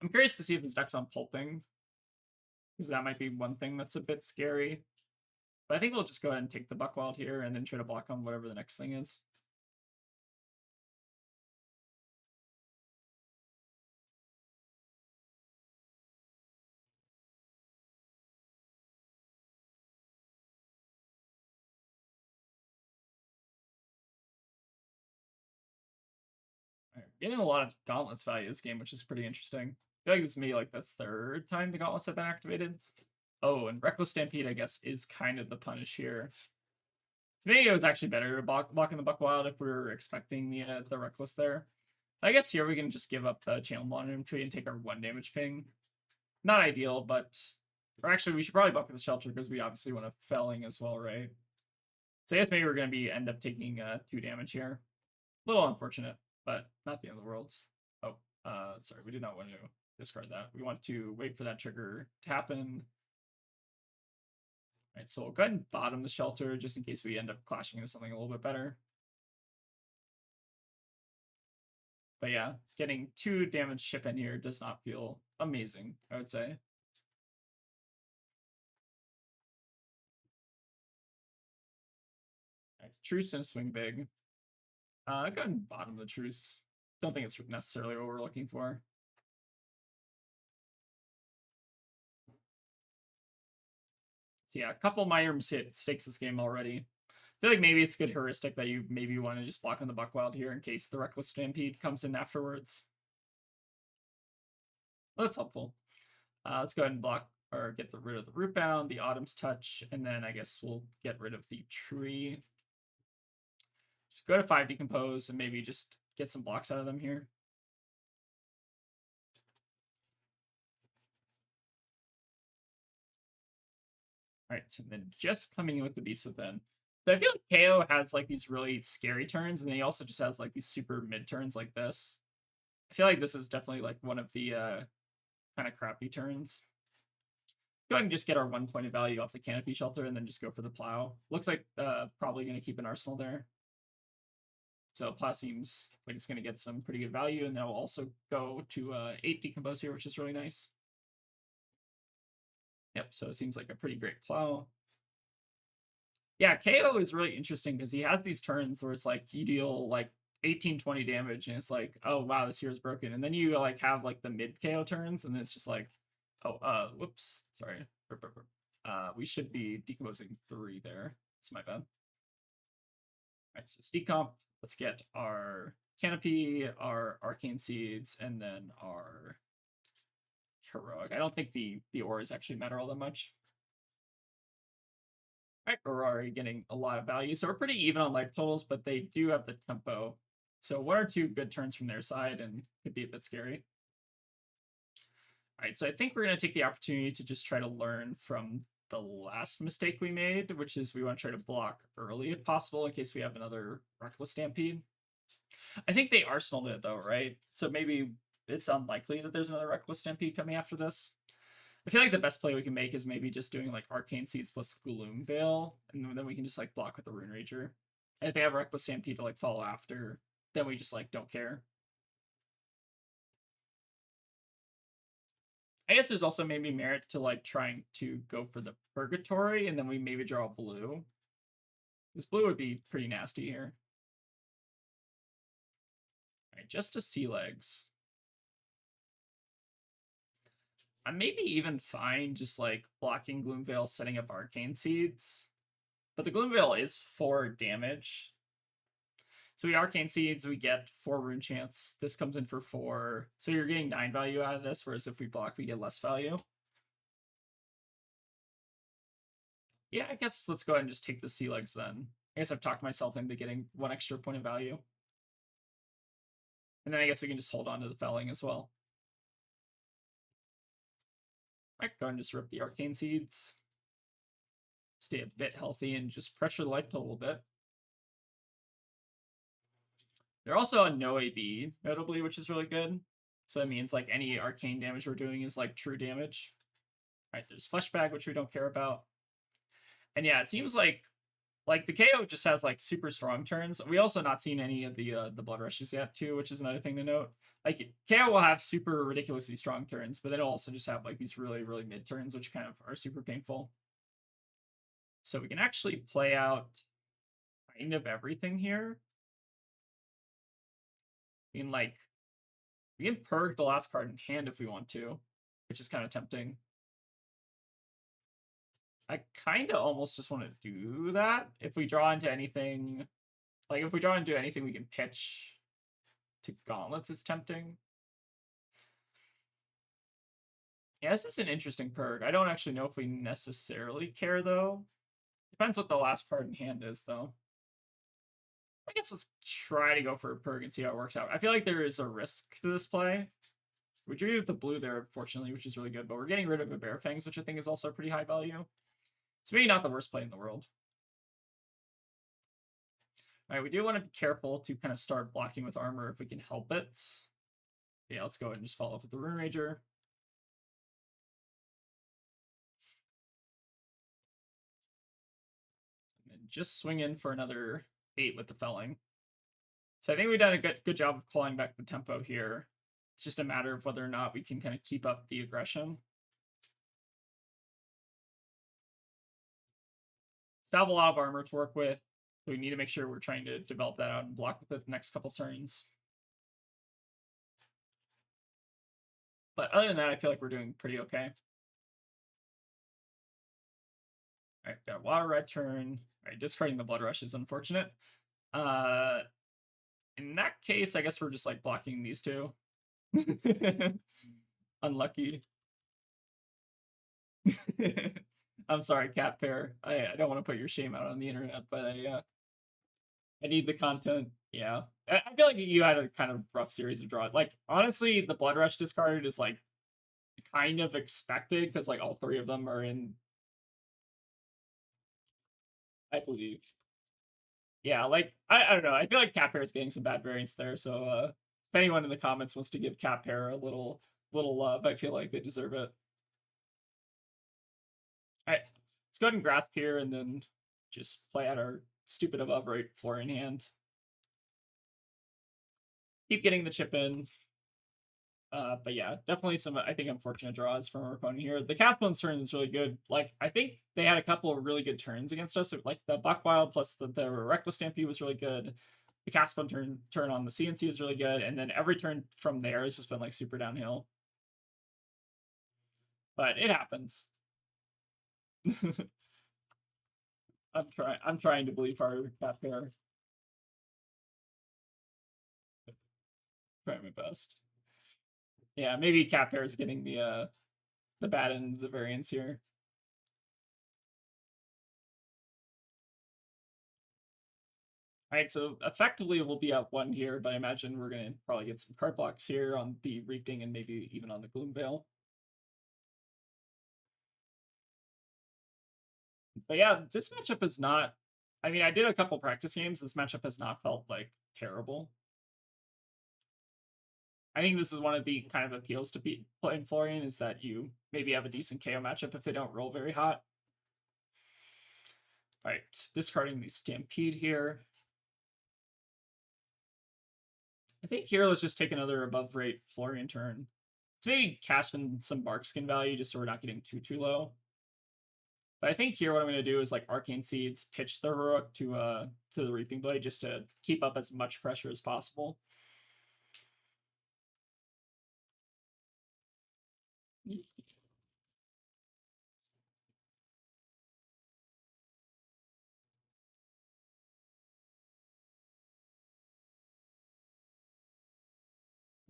I'm curious to see if this deck's on pulping, because that might be one thing that's a bit scary. But I think we'll just go ahead and take the Buckwild here and then try to block on whatever the next thing is. Right, getting a lot of Gauntlets value this game, which is pretty interesting. I feel like this may be like the third time the Gauntlets have been activated. Oh, and Reckless Stampede, I guess, is kind of the punish here. So maybe it was actually better to blocking the Buckwild if we were expecting the Reckless there. I guess here we can just give up the Channel Monitoring Tree and take our 1 damage ping. Not ideal, but... Or actually, we should probably buck with the Shelter because we obviously want a Felling as well, right? So I guess maybe we're going to end up taking 2 damage here. A little unfortunate, but not the end of the world. Oh, sorry, we did not want to discard that. We want to wait for that trigger to happen. All right, so we'll go ahead and bottom the Shelter just in case we end up clashing into something a little bit better. But yeah, getting 2 damage ship in here does not feel amazing, I would say. Right, Truce and Swing Big. Go ahead and bottom the Truce. Don't think it's necessarily what we're looking for. So yeah, a couple minor mistakes this game already. I feel like maybe it's good heuristic that you maybe want to just block on the Buckwild here in case the Reckless Stampede comes in afterwards. Well, that's helpful. Let's go ahead and block or get rid of the Rootbound, the Autumn's Touch, and then I guess we'll get rid of the tree. So go to 5 Decompose and maybe just get some blocks out of them here. All right, and then just coming in with the Beast of Then. So I feel like Kayo has like these really scary turns, and then he also just has like these super mid turns like this. I feel like this is definitely like one of the kind of crappy turns. Go ahead and just get our 1 point of value off the Canopy Shelter and then just go for the Plow. Looks like probably going to keep an Arsenal there. So Plow seems like it's going to get some pretty good value, and that will also go to 8 Decompose here, which is really nice. Yep, so it seems like a pretty great Plow. Yeah, Kayo is really interesting because he has these turns where it's like you deal like 18, 20 damage, and it's like, oh wow, this hero's broken. And then you like have like the mid KO turns, and it's just like, oh, whoops, sorry. We should be decomposing 3 there. It's my bad. All right, so decomp. Let's get our Canopy, our Arcane Seeds, and then our Heroic. I don't think the auras actually matter all that much. All right, we're already getting a lot of value. So we're pretty even on life totals, but they do have the tempo. So 1 or 2 good turns from their side and could be a bit scary. All right, so I think we're going to take the opportunity to just try to learn from the last mistake we made, which is we want to try to block early if possible in case we have another Reckless Stampede. I think they arsenaled it though, right? So maybe it's unlikely that there's another Reckless Stampede coming after this. I feel like the best play we can make is maybe just doing like Arcane Seeds plus Gloom Veil, and then we can just like block with the Rune Rager. And if they have a Reckless Stampede to like follow after, then we just like don't care. I guess there's also maybe merit to like trying to go for the Purgatory, and then we maybe draw blue. This blue would be pretty nasty here. All right, just to Sea Legs. I'm maybe even fine just like blocking Gloomveil, setting up Arcane Seeds. But the Gloomveil is 4 damage. So we Arcane Seeds, we get 4 Rune Chance. This comes in for 4. So you're getting 9 value out of this, whereas if we block, we get less value. Yeah, I guess let's go ahead and just take the Sea Legs then. I guess I've talked myself into getting 1 extra point of value. And then I guess we can just hold on to the Felling as well. I could go and just rip the Arcane Seeds. Stay a bit healthy and just pressure the life pill a little bit. They're also on no AB, notably, which is really good. So that means like any arcane damage we're doing is like true damage. All right, there's Fleshbag, which we don't care about. And yeah, it seems like the Kayo just has like super strong turns. We also not seen any of the blood rushes yet too, which is another thing to note. Like Kayo will have super ridiculously strong turns, but then it'll also just have like these really mid turns, which kind of are super painful. So we can actually play out kind of everything here. I mean, like, we can purg the last card in hand if we want to, which is kind of tempting. I kind of almost just want to do that. If we draw into anything, like if we draw into anything we can pitch to gauntlets, it's tempting. Yeah, this is an interesting purg. I don't actually know if we necessarily care, though. Depends what the last card in hand is, though. I guess let's try to go for a purg and see how it works out. I feel like there is a risk to this play. We drew with the blue there, unfortunately, which is really good, but we're getting rid of a Bear Fangs, which I think is also pretty high value. It's maybe not the worst play in the world. All right, we do want to be careful to kind of start blocking with armor if we can help it. Yeah, let's go ahead and just follow up with the Rune Rager. And just swing in for another 8 with the Felling. So I think we've done a good job of clawing back the tempo here. It's just a matter of whether or not we can kind of keep up the aggression. Still have a lot of armor to work with. So we need to make sure we're trying to develop that out and block with it the next couple turns. But other than that, I feel like we're doing pretty okay. All right, got a Water Red turn. All right, discarding the Blood Rush is unfortunate. In that case, I guess we're just like blocking these two. Unlucky. I'm sorry, Cat Pair. I don't want to put your shame out on the internet, but I need the content. Yeah. I feel like you had a kind of rough series of draws. Like, honestly, the Blood Rush discard is like kind of expected because like all 3 of them are in, I believe. Yeah, like I don't know. I feel like Cat Pair is getting some bad variants there. So if anyone in the comments wants to give Cat Pair a little love, I feel like they deserve it. All right, let's go ahead and grasp here and then just play out our stupid above right Florian hand. Keep getting the chip in. But yeah, definitely some, I think, unfortunate draws from our opponent here. The Cathblone's turn is really good. Like, I think they had a couple of really good turns against us. Like, the Buckwild plus the Reckless Stampede was really good. The Cathbone turn on the CNC is really good. And then every turn from there has just been, like, super downhill. But it happens. I'm trying to believe our Cat Pair. Trying my best. Yeah, maybe Cat Pair is getting the bad end of the variance here. All right, so effectively we'll be up 1 here, but I imagine we're going to probably get some card blocks here on the Reaping and maybe even on the Gloomveil. But yeah, this matchup is not... I mean, I did a couple practice games. This matchup has not felt, like, terrible. I think this is one of the kind of appeals to playing Florian, is that you maybe have a decent KO matchup if they don't roll very hot. All right, discarding the Stampede here. I think here let's just take another above rate Florian turn. Let's maybe cash in some Barkskin value just so we're not getting too low. But I think here what I'm going to do is like Arcane Seeds, pitch the Heroic to the Reaping Blade just to keep up as much pressure as possible.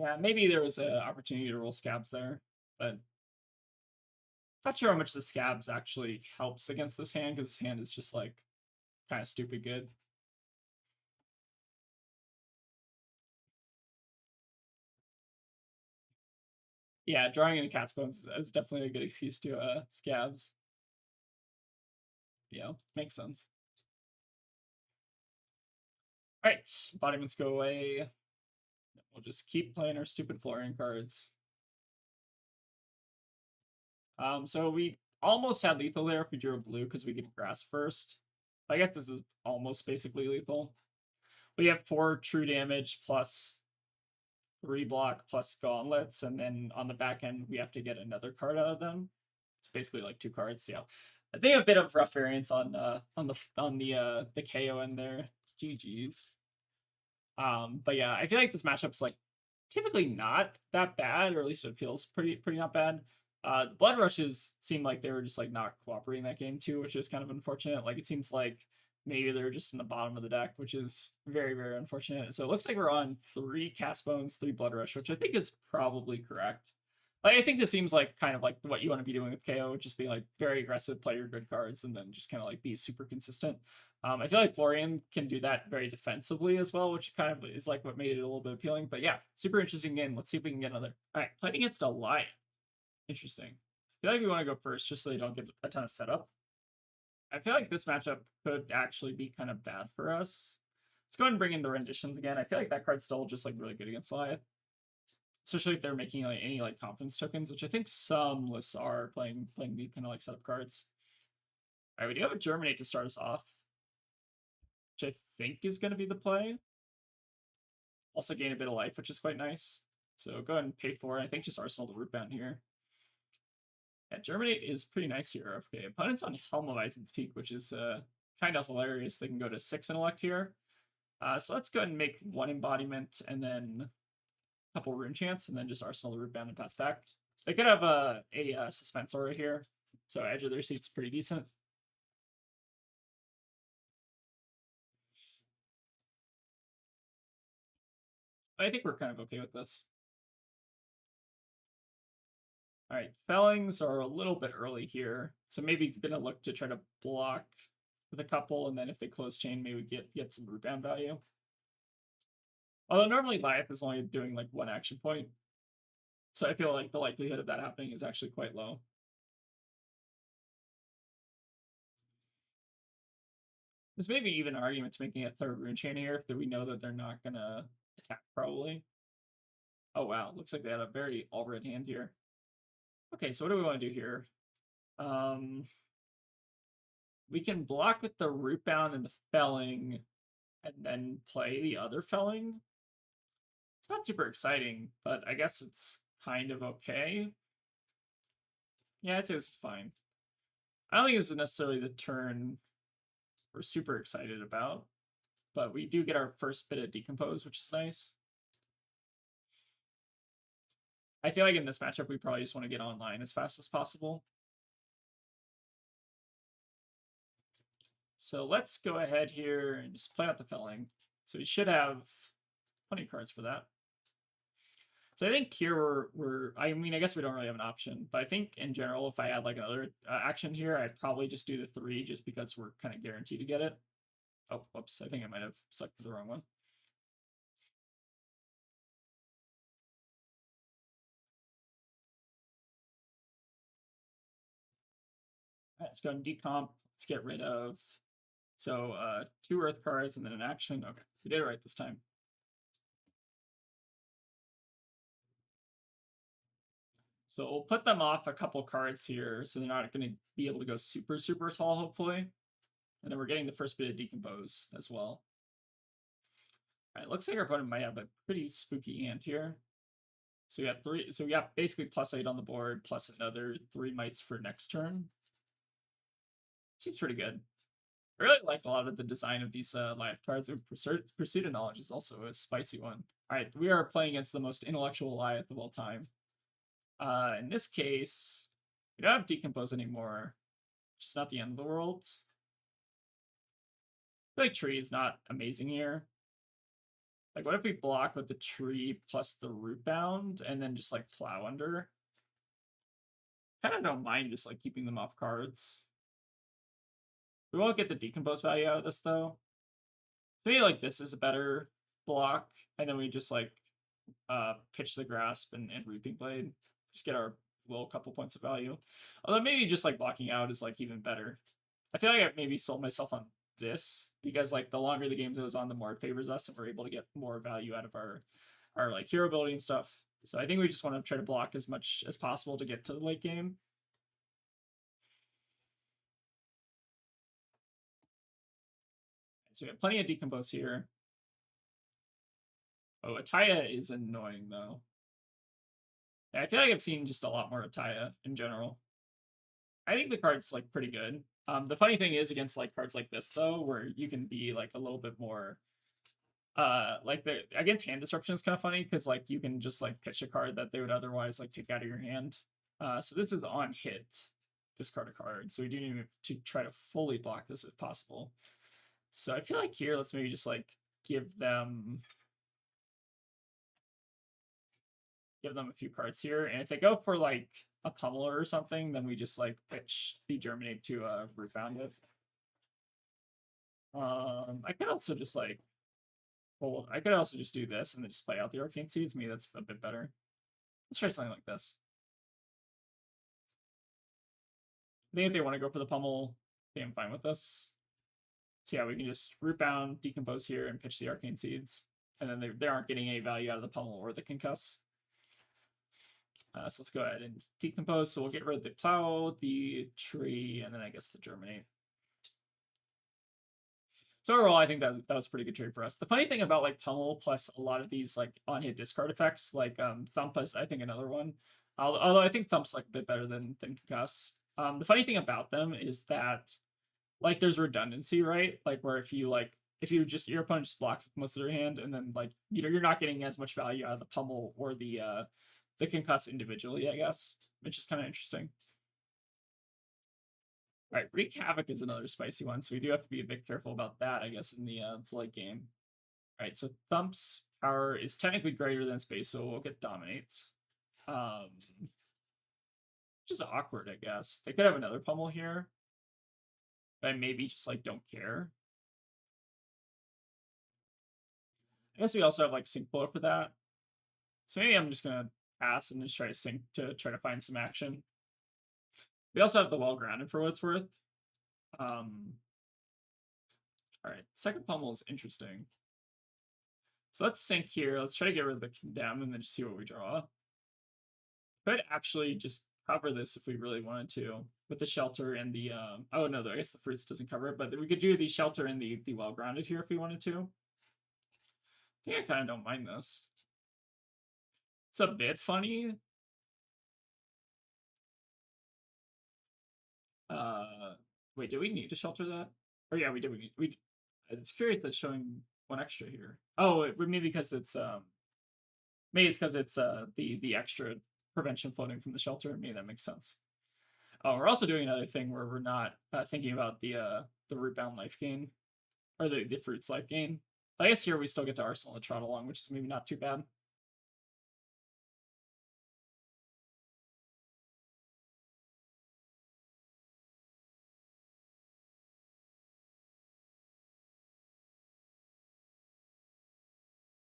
Yeah, maybe there was an opportunity to roll scabs there, but not sure how much the scabs actually helps against this hand because this hand is just like kind of stupid good. Yeah, drawing into cast bones is definitely a good excuse to scabs. Yeah, makes sense. All right, embodiments go away. We'll just keep playing our stupid Florian cards. So we almost had lethal there if we drew a blue because we get grass first. I guess this is almost basically lethal. We have 4 true damage plus 3 block plus gauntlets, and then on the back end we have to get another card out of them. It's basically like 2 cards. Yeah, I think a bit of rough variance on the Kayo end there. GG's. But yeah, I feel like this matchup's like typically not that bad, or at least it feels pretty not bad. The blood rushes seem like they were just like not cooperating that game too, which is kind of unfortunate. Like it seems like maybe they're just in the bottom of the deck, which is very unfortunate. So it looks like we're on 3 cast bones, 3 blood rush, which I think is probably correct. Like I think this seems like kind of like what you want to be doing with KO, just be like very aggressive, play your good cards, and then just kind of like be super consistent. I feel like Florian can do that very defensively as well, which kind of is like what made it a little bit appealing. But yeah, super interesting game. Let's see if we can get another. All right, playing against a Lyath. Interesting. I feel like we want to go first just so they don't get a ton of setup. I feel like this matchup could actually be kind of bad for us. Let's go ahead and bring in the renditions again. I feel like that card's still just like really good against Lyath, especially if they're making like any like confidence tokens, which I think some lists are playing the kind of like setup cards. All right, we do have a Germinate to start us off, which I think is going to be the play. Also gain a bit of life, which is quite nice. So go ahead and pay for it. I think just Arsenal the Rootbound here. Yeah, Germinate is pretty nice here. Okay, opponent's on Helm of Eisen's Peak, which is kind of hilarious. They can go to 6 intellect here. So let's go ahead and make 1 embodiment and then a couple rune chants, and then just Arsenal the Rootbound and pass back. They could have a Suspensor right here, so edge of their seat's pretty decent. I think we're kind of okay with this. All right, Fellings are a little bit early here, so maybe it's gonna look to try to block with a couple, and then if they close chain, maybe get some rootbound value. Although normally Lyath is only doing like 1 action point, so I feel like the likelihood of that happening is actually quite low. There's maybe even an argument to making a 3rd rune chain here that we know that they're not gonna attack probably. Oh wow, looks like they had a very all red hand here. Okay, so what do we want to do here? We can block with the Rootbound and the Felling, and then play the other Felling. It's not super exciting, but I guess it's kind of okay. Yeah, I'd say this is fine. I don't think this is necessarily the turn we're super excited about, but we do get our first bit of Decompose, which is nice. I feel like in this matchup, we probably just want to get online as fast as possible. So let's go ahead here and just play out the Felling. So we should have plenty of cards for that. So I think here I mean, I guess we don't really have an option, but I think in general, if I had like another action here, I'd probably just do the 3 just because we're kind of guaranteed to get it. Oh, whoops, I think I might have selected the wrong one. All right, let's go and decomp. Let's get rid of, so 2 earth cards and then an action. Okay, we did it right this time. So we'll put them off a couple cards here, so they're not going to be able to go super tall, hopefully. And then we're getting the first bit of Decompose as well. All right, looks like our opponent might have a pretty spooky hand here. So we got 3. So we got basically +8 on the board, plus another 3 mites for next turn. Seems pretty good. I really like a lot of the design of these Lyath cards. Pursuit of Knowledge is also a spicy one. All right, we are playing against the most intellectual Lyath of all time. In this case, we don't have Decompose anymore, which is not the end of the world. I feel like Tree is not amazing here. Like, what if we block with the tree plus the root bound and then just like plow under? Kind of don't mind just like keeping them off cards. We won't get the decompose value out of this though. Maybe like this is a better block, and then we just like pitch the grasp and reaping blade. Just get our little couple points of value. Although maybe just like blocking out is like even better. I feel like I maybe sold myself on this because like the longer the game goes on, the more it favors us, and we're able to get more value out of our like hero ability and stuff. So I think we just want to try to block as much as possible to get to the late game. So we have plenty of decompose here. Oh, Ataya is annoying though. Yeah, I feel like I've seen just a lot more Ataya in general. I think the card's like pretty good. The funny thing is against like cards like this though, where you can be like a little bit more like the against hand disruption is kind of funny because like you can just like pitch a card that they would otherwise like take out of your hand. So this is on hit, discard a card. So we do need to try to fully block this if possible. So I feel like here let's maybe just like give them a few cards here, and if they go for like a pummeler or something, then we just like pitch the germinate to root bound it. I could also just like I could also just do this and then just play out the arcane seeds. Maybe that's a bit better. Let's try something like this. I think if they want to go for the pummel, I think I'm fine with this. So yeah, we can just root bound, decompose here, and pitch the arcane seeds, and then they aren't getting any value out of the pummel or the concuss. So let's go ahead and decompose. So we'll get rid of the plow, the tree, and then I guess the germinate. So overall, I think that was a pretty good trade for us. The funny thing about like pummel plus a lot of these like on hit discard effects, like thump is I think another one. Although I think thump's like a bit better than concuss. The funny thing about them is that like there's redundancy, right? Like where if you just your opponent just blocks with most of their hand, and then like you're not getting as much value out of the pummel or the concuss individually, I guess, which is kind of interesting. All right, Wreak Havoc is another spicy one, so we do have to be a bit careful about that, I guess, in the late game. All right, so Thump's power is technically greater than space, so we'll get Dominates. Which is awkward, I guess. They could have another pummel here, but I maybe just like don't care. I guess we also have like Sync Blow for that. So maybe I'm just gonna pass and just try to sync to try to find some action. We also have the Well Grounded for what it's worth. All right, second pummel is interesting. So let's sync here. Let's try to get rid of the Condemn and then just see what we draw. Could actually just cover this if we really wanted to with the Shelter and the oh no, I guess the Fruits doesn't cover it, but we could do the Shelter and the Well Grounded here if we wanted to. I think I kind of don't mind this. It's a bit funny. Wait, do we need to shelter that? Oh yeah, we did. We it's curious that showing one extra here. Oh, maybe because it's maybe it's because it's the extra prevention floating from the shelter. Maybe that makes sense. Oh, we're also doing another thing where we're not thinking about the root bound life gain or the fruits life gain. I guess here we still get to Arsenal and trot along, which is maybe not too bad.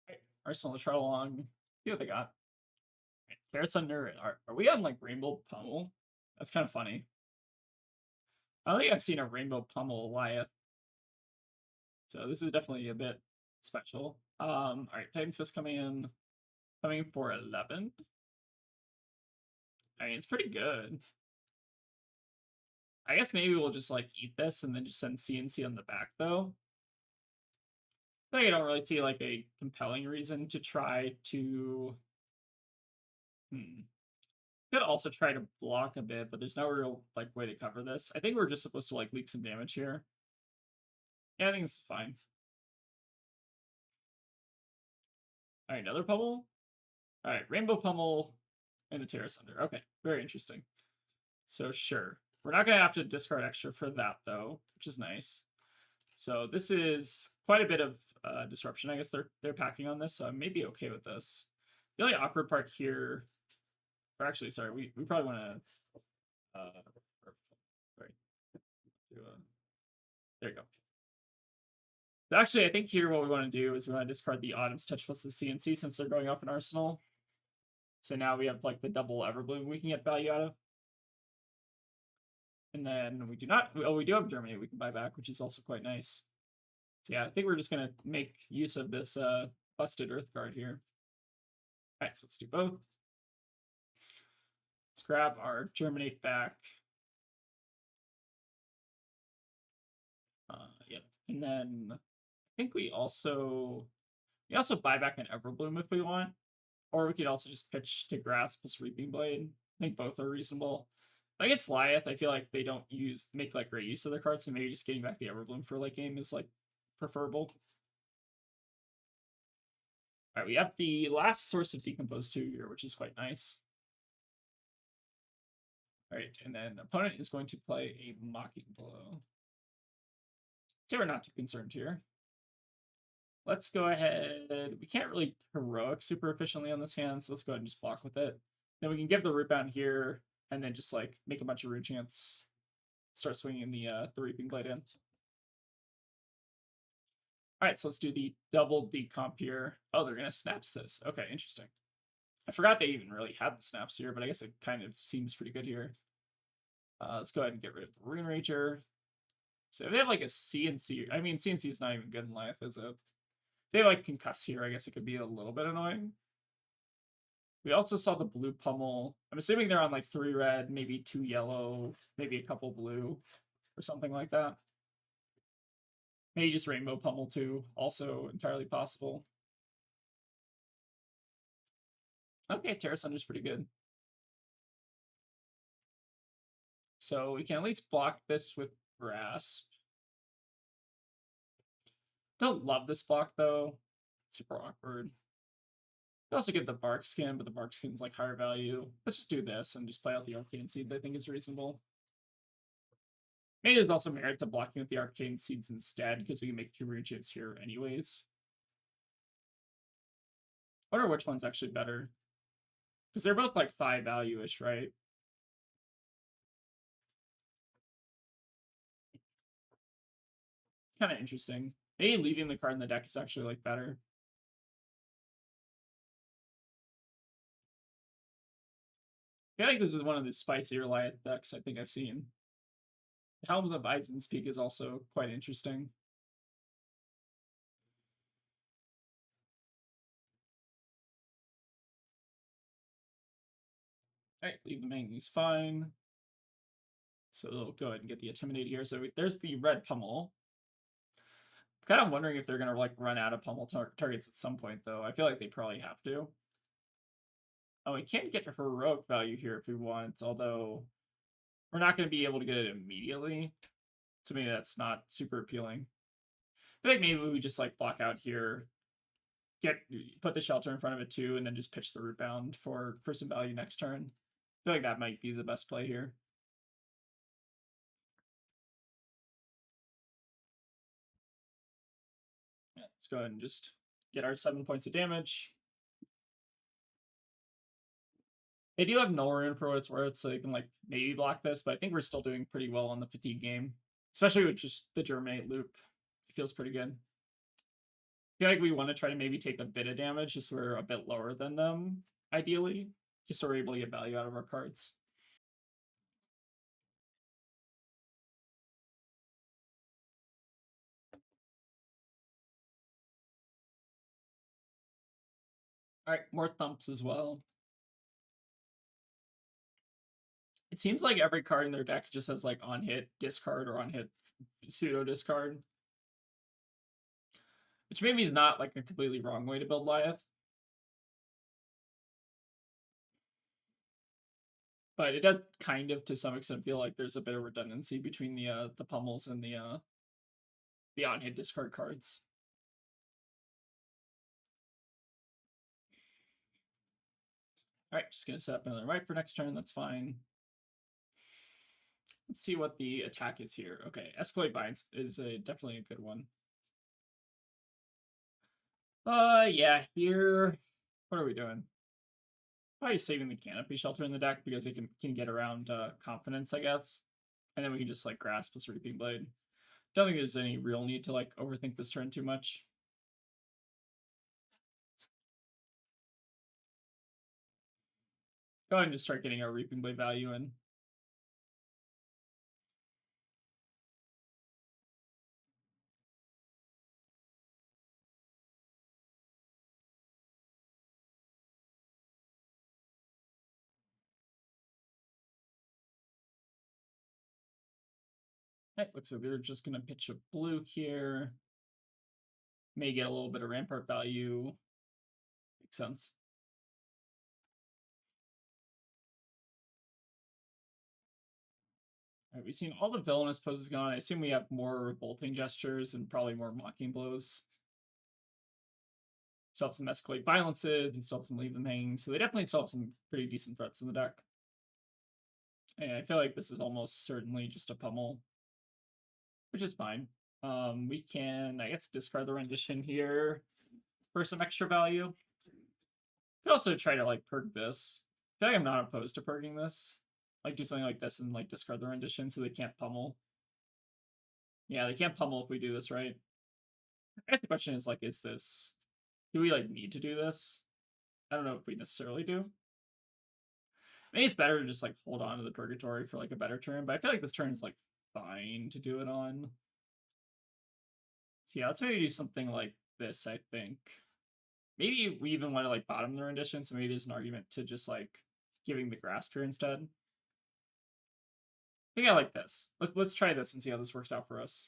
Right. Arsenal and trot along. See what they got. Right. Carrots under. Are we on like Rainbow Pummel? That's kind of funny. I don't think I've seen a Rainbow Pummel Lyath. So this is definitely a bit special. All right, Titan's Fist coming for 11. I mean, it's pretty good. I guess maybe we'll just like eat this and then just send CNC on the back though. I think I don't really see like a compelling reason to try to. Could also try to block a bit, but there's no real like way to cover this. I think we're just supposed to like leak some damage here. Yeah, I think this is fine. All right, another pummel. All right, Rainbow Pummel and the Terrace Under. Okay, very interesting. So sure. We're not going to have to discard extra for that, though, which is nice. So this is quite a bit of disruption. I guess they're packing on this, so I may be okay with this. The only awkward part here, or actually, sorry, we probably want to sorry, there you go. So actually, I think here what we want to do is we want to discard the Autumn's Touch plus the CNC since they're going off an arsenal. So now we have like the double Everbloom we can get value out of. And then we do not, oh, we do have Germany we can buy back, which is also quite nice. So yeah, I think we're just going to make use of this busted Earth card here. All right, so let's do both. Let's grab our Germinate back. Yep. And then I think we also buy back an Everbloom if we want. Or we could also just pitch to Grass plus Reaping Blade. I think both are reasonable. Like it's Lyath, I feel like they don't make like great use of their cards, so maybe just getting back the Everbloom for late game is like preferable. Alright, we have the last source of Decompose 2 here, which is quite nice. Alright, and then opponent is going to play a Mocking Blow. So we're not too concerned here. Let's go ahead. We can't really heroic super efficiently on this hand, so let's go ahead and just block with it. Then we can give the root bound here, and then just like make a bunch of root chants. Start swinging the Reaping Blade in. All right, so let's do the double decomp here. Oh, they're gonna snaps this. Okay, interesting. I forgot they even really had the snaps here, but I guess it kind of seems pretty good here. Let's go ahead and get rid of the Rune Rager. So if they have like a CNC, I mean CNC is not even good in life, is it? If they have like Concuss here, I guess it could be a little bit annoying. We also saw the blue pummel. I'm assuming they're on like 3 red, maybe 2 yellow, maybe a couple blue, or something like that. Maybe just rainbow pummel too, also entirely possible. Okay, Terra Sunder's pretty good. So we can at least block this with Grasp. Don't love this block though. Super awkward. We also get the Bark Skin, but the Bark Skin's like higher value. Let's just do this and just play out the Arcane Seed that I think is reasonable. Maybe there's also merit to blocking with the Arcane Seeds instead, because we can make 2 rune chants here anyways. I wonder which one's actually better. Because they're both like 5 value-ish, right? It's kind of interesting. Maybe leaving the card in the deck is actually like better. I feel like this is one of the spicier Lyath decks I think I've seen. Helms of Eisen's Peak is also quite interesting. Alright, leave them hanging is fine. So they'll go ahead and get the Intimidate here. So there's the red pummel. I'm kind of wondering if they're going to like run out of pummel targets at some point, though. I feel like they probably have to. Oh, we can get heroic value here if we want, although we're not going to be able to get it immediately. So maybe that's not super appealing. I feel like maybe we just like block out here, put the shelter in front of it too, and then just pitch the root bound for some value next turn. I feel like that might be the best play here. Yeah, let's go ahead and just get our 7 points of damage. They do have null rune for what it's worth, so they can like maybe block this, but I think we're still doing pretty well on the fatigue game. Especially with just the Germinate loop. It feels pretty good. I feel like we want to try to maybe take a bit of damage, just so we're a bit lower than them, ideally. Just so we're able to get value out of our cards. Alright, more thumps as well. It seems like every card in their deck just has like on hit discard or on hit pseudo discard. Which maybe is not like a completely wrong way to build Lyath. But it does kind of to some extent feel like there's a bit of redundancy between the pummels and the on hit discard cards. Alright, just gonna set up another right for next turn, that's fine. Let's see what the attack is here. Okay, Escalate Binds is definitely a good one. Yeah, here, what are we doing? Probably saving the canopy shelter in the deck because it can get around confidence, I guess. And then we can just like grasp this reaping blade. Don't think there's any real need to like overthink this turn too much. Go ahead and just start getting our reaping blade value in. It looks like they're just gonna pitch a blue here. May get a little bit of rampart value. Makes sense. All right, we've seen all the villainous poses gone. I assume we have more revolting gestures and probably more mocking blows. Still have some escalate violences. We still have some leave them hanging. So they definitely still have some pretty decent threats in the deck. And I feel like this is almost certainly just a pummel, which is fine. We can, I guess, discard the rendition here for some extra value. Could also try to like perk this. I feel like I'm not opposed to perking this. Like do something like this and like discard the rendition so they can't pummel. Yeah, they can't pummel if we do this, right? I guess the question is like, do we like need to do this? I don't know if we necessarily do. Maybe it's better to just like hold on to the purgatory for like a better turn, but I feel like this turn is like fine to do it on. So yeah, let's maybe do something like this, I think. Maybe we even want to like bottom the rendition, so maybe there's an argument to just like giving the grasp here instead. I think I like this. Let's try this and see how this works out for us.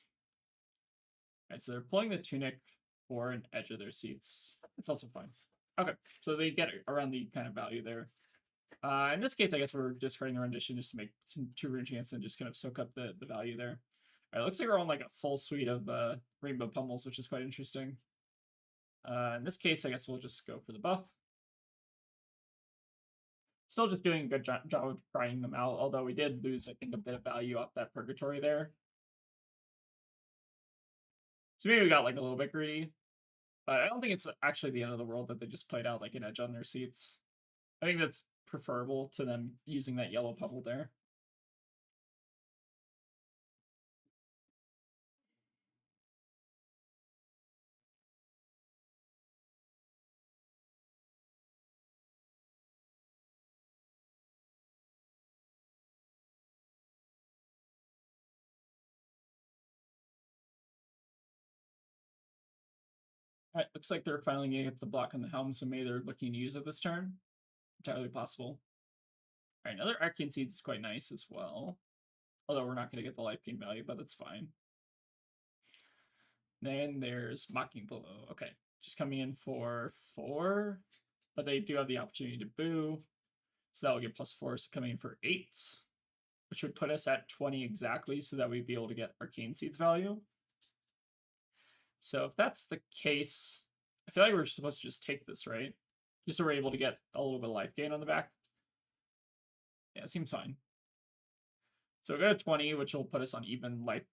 Alright, so they're pulling the tunic for an edge of their seats. It's also fine. Okay, so they get around the kind of value there. In this case, I guess we're discarding the rendition just to make some 2 rune chance and just kind of soak up the value there. Alright, looks like we're on like a full suite of rainbow pummels, which is quite interesting. In this case, I guess we'll just go for the buff. Still just doing a good job of trying them out, although we did lose, I think, a bit of value off that purgatory there. So maybe we got like a little bit greedy, but I don't think it's actually the end of the world that they just played out like an edge on their seats. I think that's preferable to them using that yellow pummel there. Alright, looks like they're finally getting up the block on the helm, so maybe they're looking to use it this turn. Entirely possible. Alright, another Arcane Seeds is quite nice as well. Although we're not going to get the life gain value, but that's fine. Then there's Mocking Blow. Okay, just coming in for 4, but they do have the opportunity to boo. So that will get +4, so coming in for 8, which would put us at 20 exactly, so that we'd be able to get Arcane Seeds value. So if that's the case, I feel like we're supposed to just take this, right? Just so we're able to get a little bit of life gain on the back. Yeah, it seems fine. So we go to 20, which will put us on even life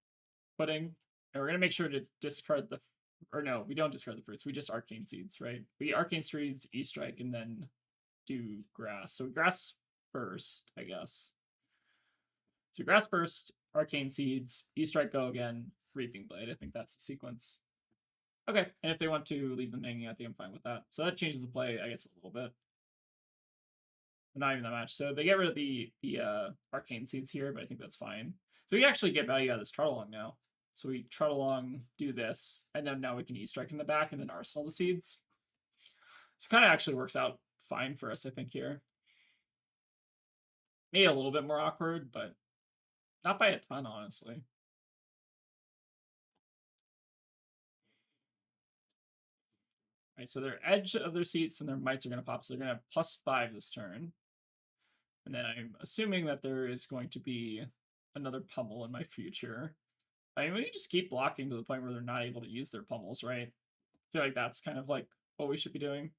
footing. And we're going to make sure to discard the... Or no, we don't discard the fruits. We just Arcane Seeds, right? We Arcane Seeds, E-Strike, and then do Grass. So Grass first, I guess. So Grass first, Arcane Seeds, E-Strike, go again, Reaping Blade. I think that's the sequence. Okay, and if they want to leave them hanging, I think I'm fine with that. So that changes the play, I guess, a little bit. But not even that much. So they get rid of the Arcane Seeds here, but I think that's fine. So we actually get value out of this Trot Along now. So we Trot Along, do this, and then now we can E-Strike in the back and then Arsenal the Seeds. This kind of actually works out fine for us, I think, here. Maybe a little bit more awkward, but not by a ton, honestly. Right, so their edge of their seats and their mites are going to pop, so they're going to have +5 this turn. And then I'm assuming that there is going to be another pummel in my future. I mean, we can just keep blocking to the point where they're not able to use their pummels, right? I feel like that's kind of like what we should be doing.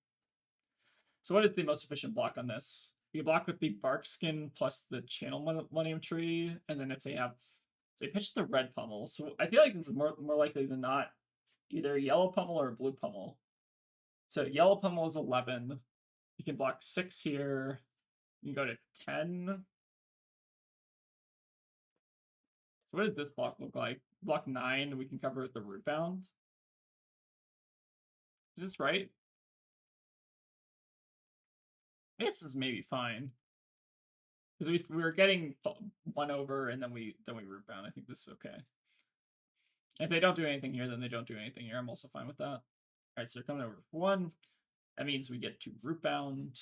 So what is the most efficient block on this? We block with the bark skin plus the channel Millennium Tree, and then if they pitch the red pummel. So I feel like this is more likely than not either a yellow pummel or a blue pummel. So yellow pummel is 11. You can block 6 here. You can go to 10. So what does this block look like? Block 9, we can cover with the root bound. Is this right? I guess this is maybe fine. Because we were getting 1 over and then we root bound. I think this is okay. If they don't do anything here, then they don't do anything here. I'm also fine with that. All right, so they're coming over for 1. That means we get to root bound.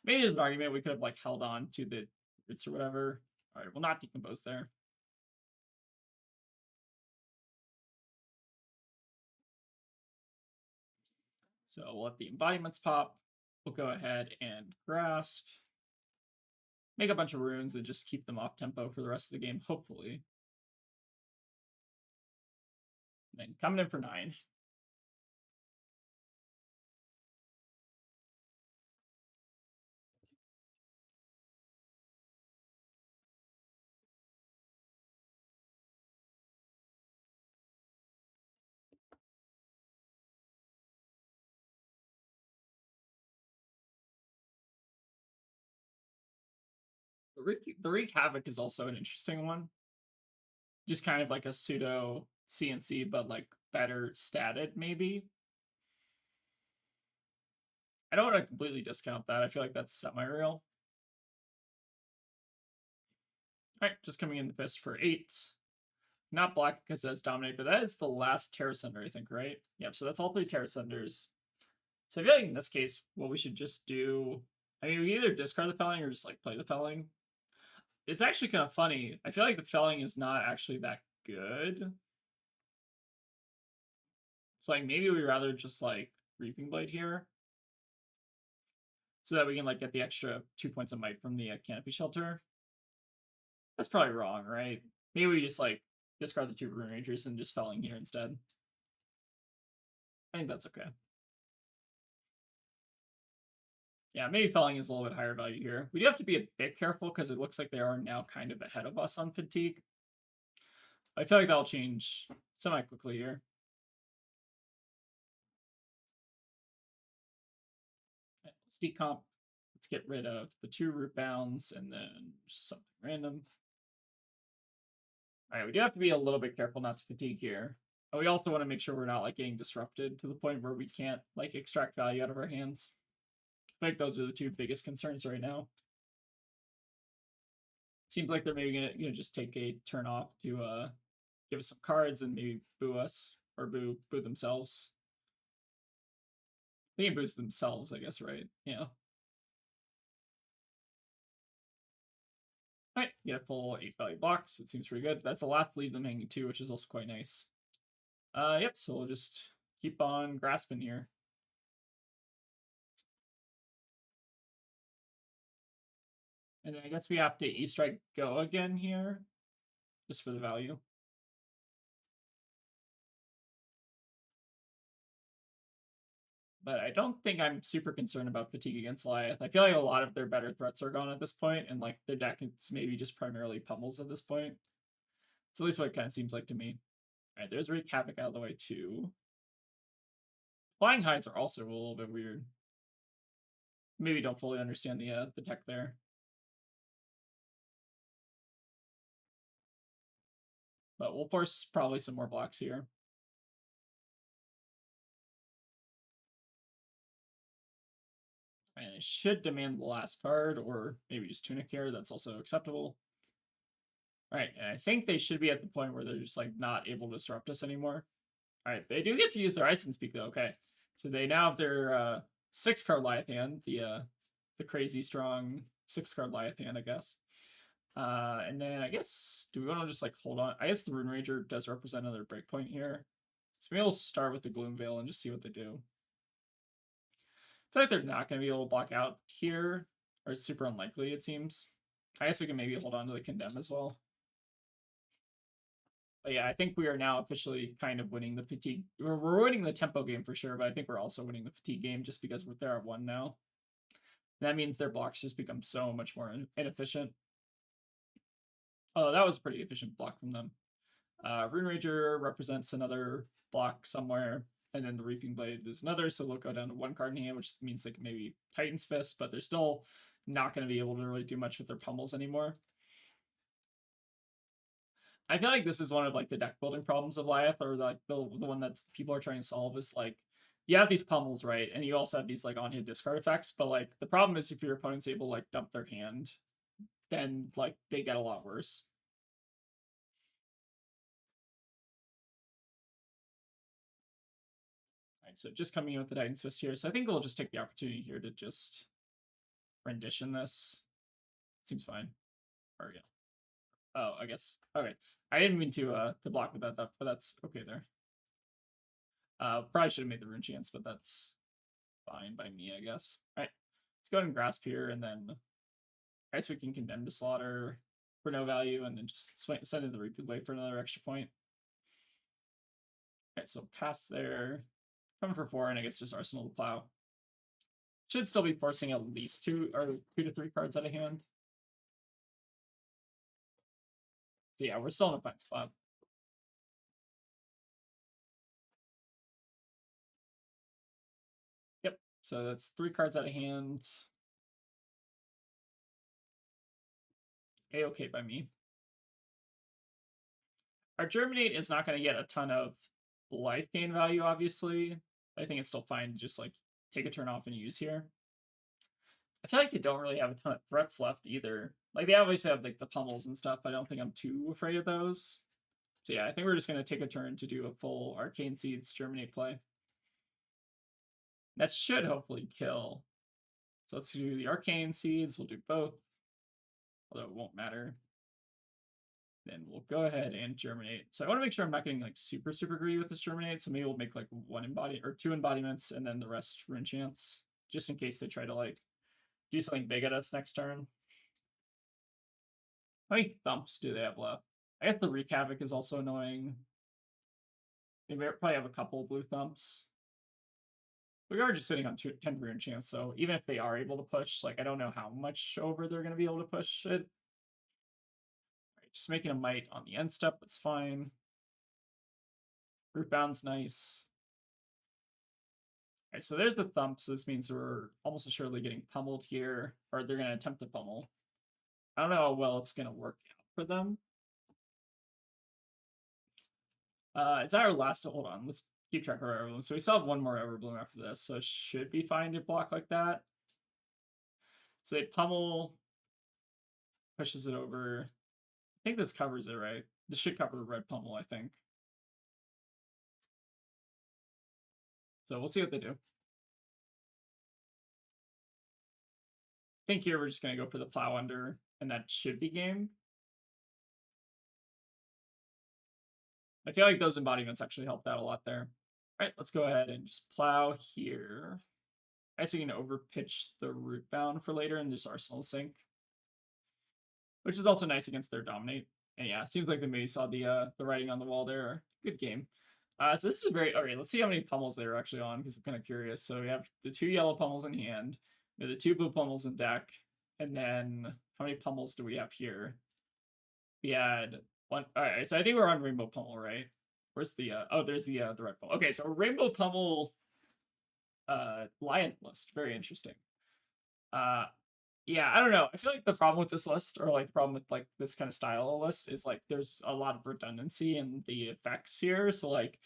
Maybe there's an argument we could have like held on to the roots or whatever. All right, we'll not decompose there. So we'll let the embodiments pop. We'll go ahead and grasp. Make a bunch of runes and just keep them off tempo for the rest of the game, hopefully. And then coming in for 9. The Wreak Havoc is also an interesting one. Just kind of like a pseudo CNC, but like better statted, maybe. I don't want to completely discount that. I feel like that's semi-real. Alright, just coming in the fist for 8. Not black because that's dominate, but that is the last Terra Sender, I think, right? Yep, so that's all 3 Terra Senders. So I feel like in this case, what we should just do... I mean, we either discard the Felling or just like play the Felling. It's actually kind of funny. I feel like the Felling is not actually that good. It's like maybe we'd rather just like Reaping Blade here. So that we can like get the extra 2 points of might from the Canopy Shelter. That's probably wrong, right? Maybe we just like discard the 2 Rune Rangers and just Felling here instead. I think that's okay. Yeah, maybe Felling is a little bit higher value here. We do have to be a bit careful because it looks like they are now kind of ahead of us on fatigue. I feel like that'll change semi-quickly here. Okay, let's decomp. Let's get rid of the 2 root bounds and then something random. All right, we do have to be a little bit careful not to fatigue here. But we also want to make sure we're not like getting disrupted to the point where we can't like extract value out of our hands. I think those are the 2 biggest concerns right now. Seems like they're maybe gonna just take a turn off to give us some cards and maybe boo us or boo themselves. They can boost themselves, I guess, right? Yeah. All right, get a full 8 value box. It seems pretty good. That's the last to leave them hanging too, which is also quite nice. Yep. So we'll just keep on grasping here. And then I guess we have to E-Strike Go again here, just for the value. But I don't think I'm super concerned about fatigue against Lyath. I feel like a lot of their better threats are gone at this point, and like their deck is maybe just primarily pummels at this point. It's at least what it kind of seems like to me. All right, there's Wreak Havoc out of the way too. Flying Highs are also a little bit weird. Maybe don't fully understand the tech there. But we'll force probably some more blocks here. And it should demand the last card, or maybe just Tunic here. That's also acceptable. All right, and I think they should be at the point where they're just like not able to disrupt us anymore. All right, they do get to use their Ice and Speak though. Okay, so they now have their 6-card Lyath hand, the crazy strong 6-card Lyath hand, I guess. And then I guess, do we want to just like hold on? I guess the Rune Ranger does represent another breakpoint here. So maybe we'll start with the Gloom Veil and just see what they do. I feel like they're not going to be able to block out here, or it's super unlikely, it seems. I guess we can maybe hold on to the Condemn as well. But yeah, I think we are now officially kind of winning the fatigue. We're winning the tempo game for sure, but I think we're also winning the fatigue game just because we're there at 1 now. That means their blocks just become so much more inefficient. Oh, that was a pretty efficient block from them. Rune Ranger represents another block somewhere. and then the Reaping Blade is another, so they'll go down to 1 card in hand, which means they can maybe Titan's Fist, but they're still not going to be able to really do much with their pummels anymore. I feel like this is one of like the deck building problems of Lyath, or like the one that people are trying to solve is like you have these pummels, right, and you also have these like on-hit discard effects, but like the problem is if your opponent's able to like dump their hand, then like they get a lot worse. Alright, so just coming in with the Titan's Fist here, so I think we'll just take the opportunity here to just rendition this. Seems fine. Or yeah. Oh, I guess. Okay. I didn't mean to block with that, but that's okay there. Probably should have made the Rune Chance, but that's fine by me, I guess. All right. Let's go ahead and Grasp here, and then I guess we can Condemn to Slaughter for no value, and then just send in the Reaping Blade for another extra point. Okay, so pass there. Come for 4, and I guess just Arsenal the Plow. Should still be forcing at least 2 to 3 cards out of hand. So yeah, we're still in a fine spot. Yep, so that's 3 cards out of hand. A-okay by me. Our Germinate is not going to get a ton of life gain value, obviously. I think it's still fine to just like take a turn off and use here. I feel like they don't really have a ton of threats left either. Like they obviously have like the pummels and stuff, but I don't think I'm too afraid of those. So yeah, I think we're just going to take a turn to do a full Arcane Seeds Germinate play. That should hopefully kill. So let's do the Arcane Seeds. We'll do both, although it won't matter. Then we'll go ahead and Germinate. So I want to make sure I'm not getting like super greedy with this Germinate. So maybe we'll make like 1 embodiment or 2 embodiments, and then the rest Rune Chance, just in case they try to like do something big at us next turn. How many thumps do they have left? I guess the Wreak Havoc is also annoying. They probably have a couple blue thumps. We are just sitting on 10 Rune Chance, so even if they are able to push, like I don't know how much over they're going to be able to push it. Right, just making a Might on the end step, that's fine. Rootbound's nice. Alright, so there's the thump, so this means we're almost assuredly getting pummeled here, or they're going to attempt to pummel. I don't know how well it's going to work out for them. Is that our last? Hold on, let's keep track of our Everbloom. So we still have 1 more Everbloom after this, so it should be fine to block like that. So they pummel, pushes it over. I think this covers it, right? This should cover red pummel, I think. So we'll see what they do. I think here we're just going to go for the Plow Under, and that should be game. I feel like those embodiments actually helped out a lot there. All right, let's go ahead and just Plow here. I guess we can overpitch the Rootbound for later and just Arsenal Sync, which is also nice against their Dominate. And yeah, seems like they maybe saw the writing on the wall there. Good game. So this is very... All right, let's see how many pummels they were actually on, because I'm kind of curious. So we have the 2 yellow pummels in hand, we have the 2 blue pummels in deck, and then how many pummels do we have here? We had 1... All right, so I think we're on Rainbow Pummel, right? Where's the... oh, there's the red pummel. Okay, so Rainbow Pummel Lyath list. Very interesting. Yeah, I don't know. I feel like the problem with this list, or like the problem with like this kind of style of list, is like there's a lot of redundancy in the effects here. So like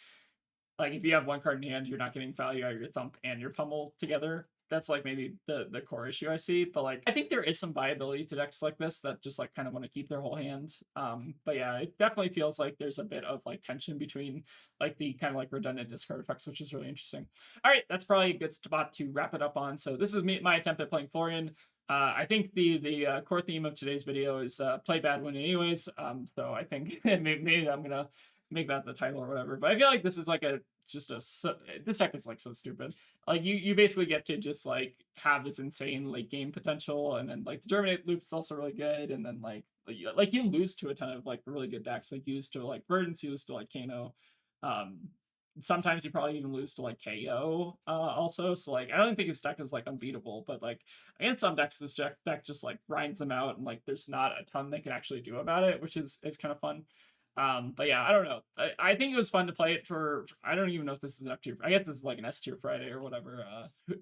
if you have 1 card in hand, you're not getting value out of your thump and your pummel together. That's like maybe the core issue I see. But like I think there is some viability to decks like this that just like kind of want to keep their whole hand. But yeah, it definitely feels like there's a bit of like tension between like the kind of like redundant discard effects, which is really interesting. All right, that's probably a good spot to wrap it up on. So this is my attempt at playing Florian. I think the core theme of today's video is play bad, win anyways. So I think maybe I'm gonna make that the title or whatever. But I feel like this is like this deck is like so stupid. Like you basically get to just like have this insane late game potential, and then like the Germinate loop is also really good, and then like you lose to a ton of like really good decks. Like you lose to like Verdance, you lose to like Kano. Sometimes you probably even lose to like Kayo also. So like I don't think his deck is like unbeatable, but like against some decks this deck just like grinds them out, and like there's not a ton they can actually do about it, which is kind of fun. But yeah, I don't know. I think it was fun to play it I don't even know if this is an F tier. I guess this is like an S tier Friday or whatever.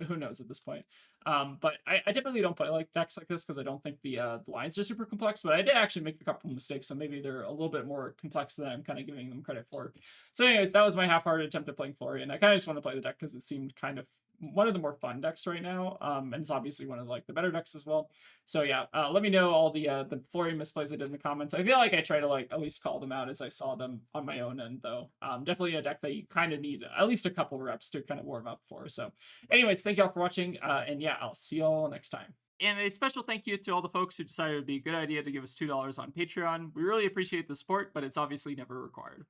Who knows at this point? But I typically don't play like decks like this because I don't think the lines are super complex. But I did actually make a couple of mistakes, so maybe they're a little bit more complex than I'm kind of giving them credit for. So, anyways, that was my half-hearted attempt at playing Florian. I kind of just want to play the deck because it seemed kind of one of the more fun decks right now, and it's obviously one of like the better decks as well. So yeah, let me know all the Florian misplays I did in the comments. I feel like I try to like at least call them out as I saw them on my own end, though. Definitely a deck that you kind of need at least a couple reps to kind of warm up for. So, anyways, thank y'all for watching, and yeah, I'll see y'all next time. And a special thank you to all the folks who decided it would be a good idea to give us $2 on Patreon. We really appreciate the support, but it's obviously never required.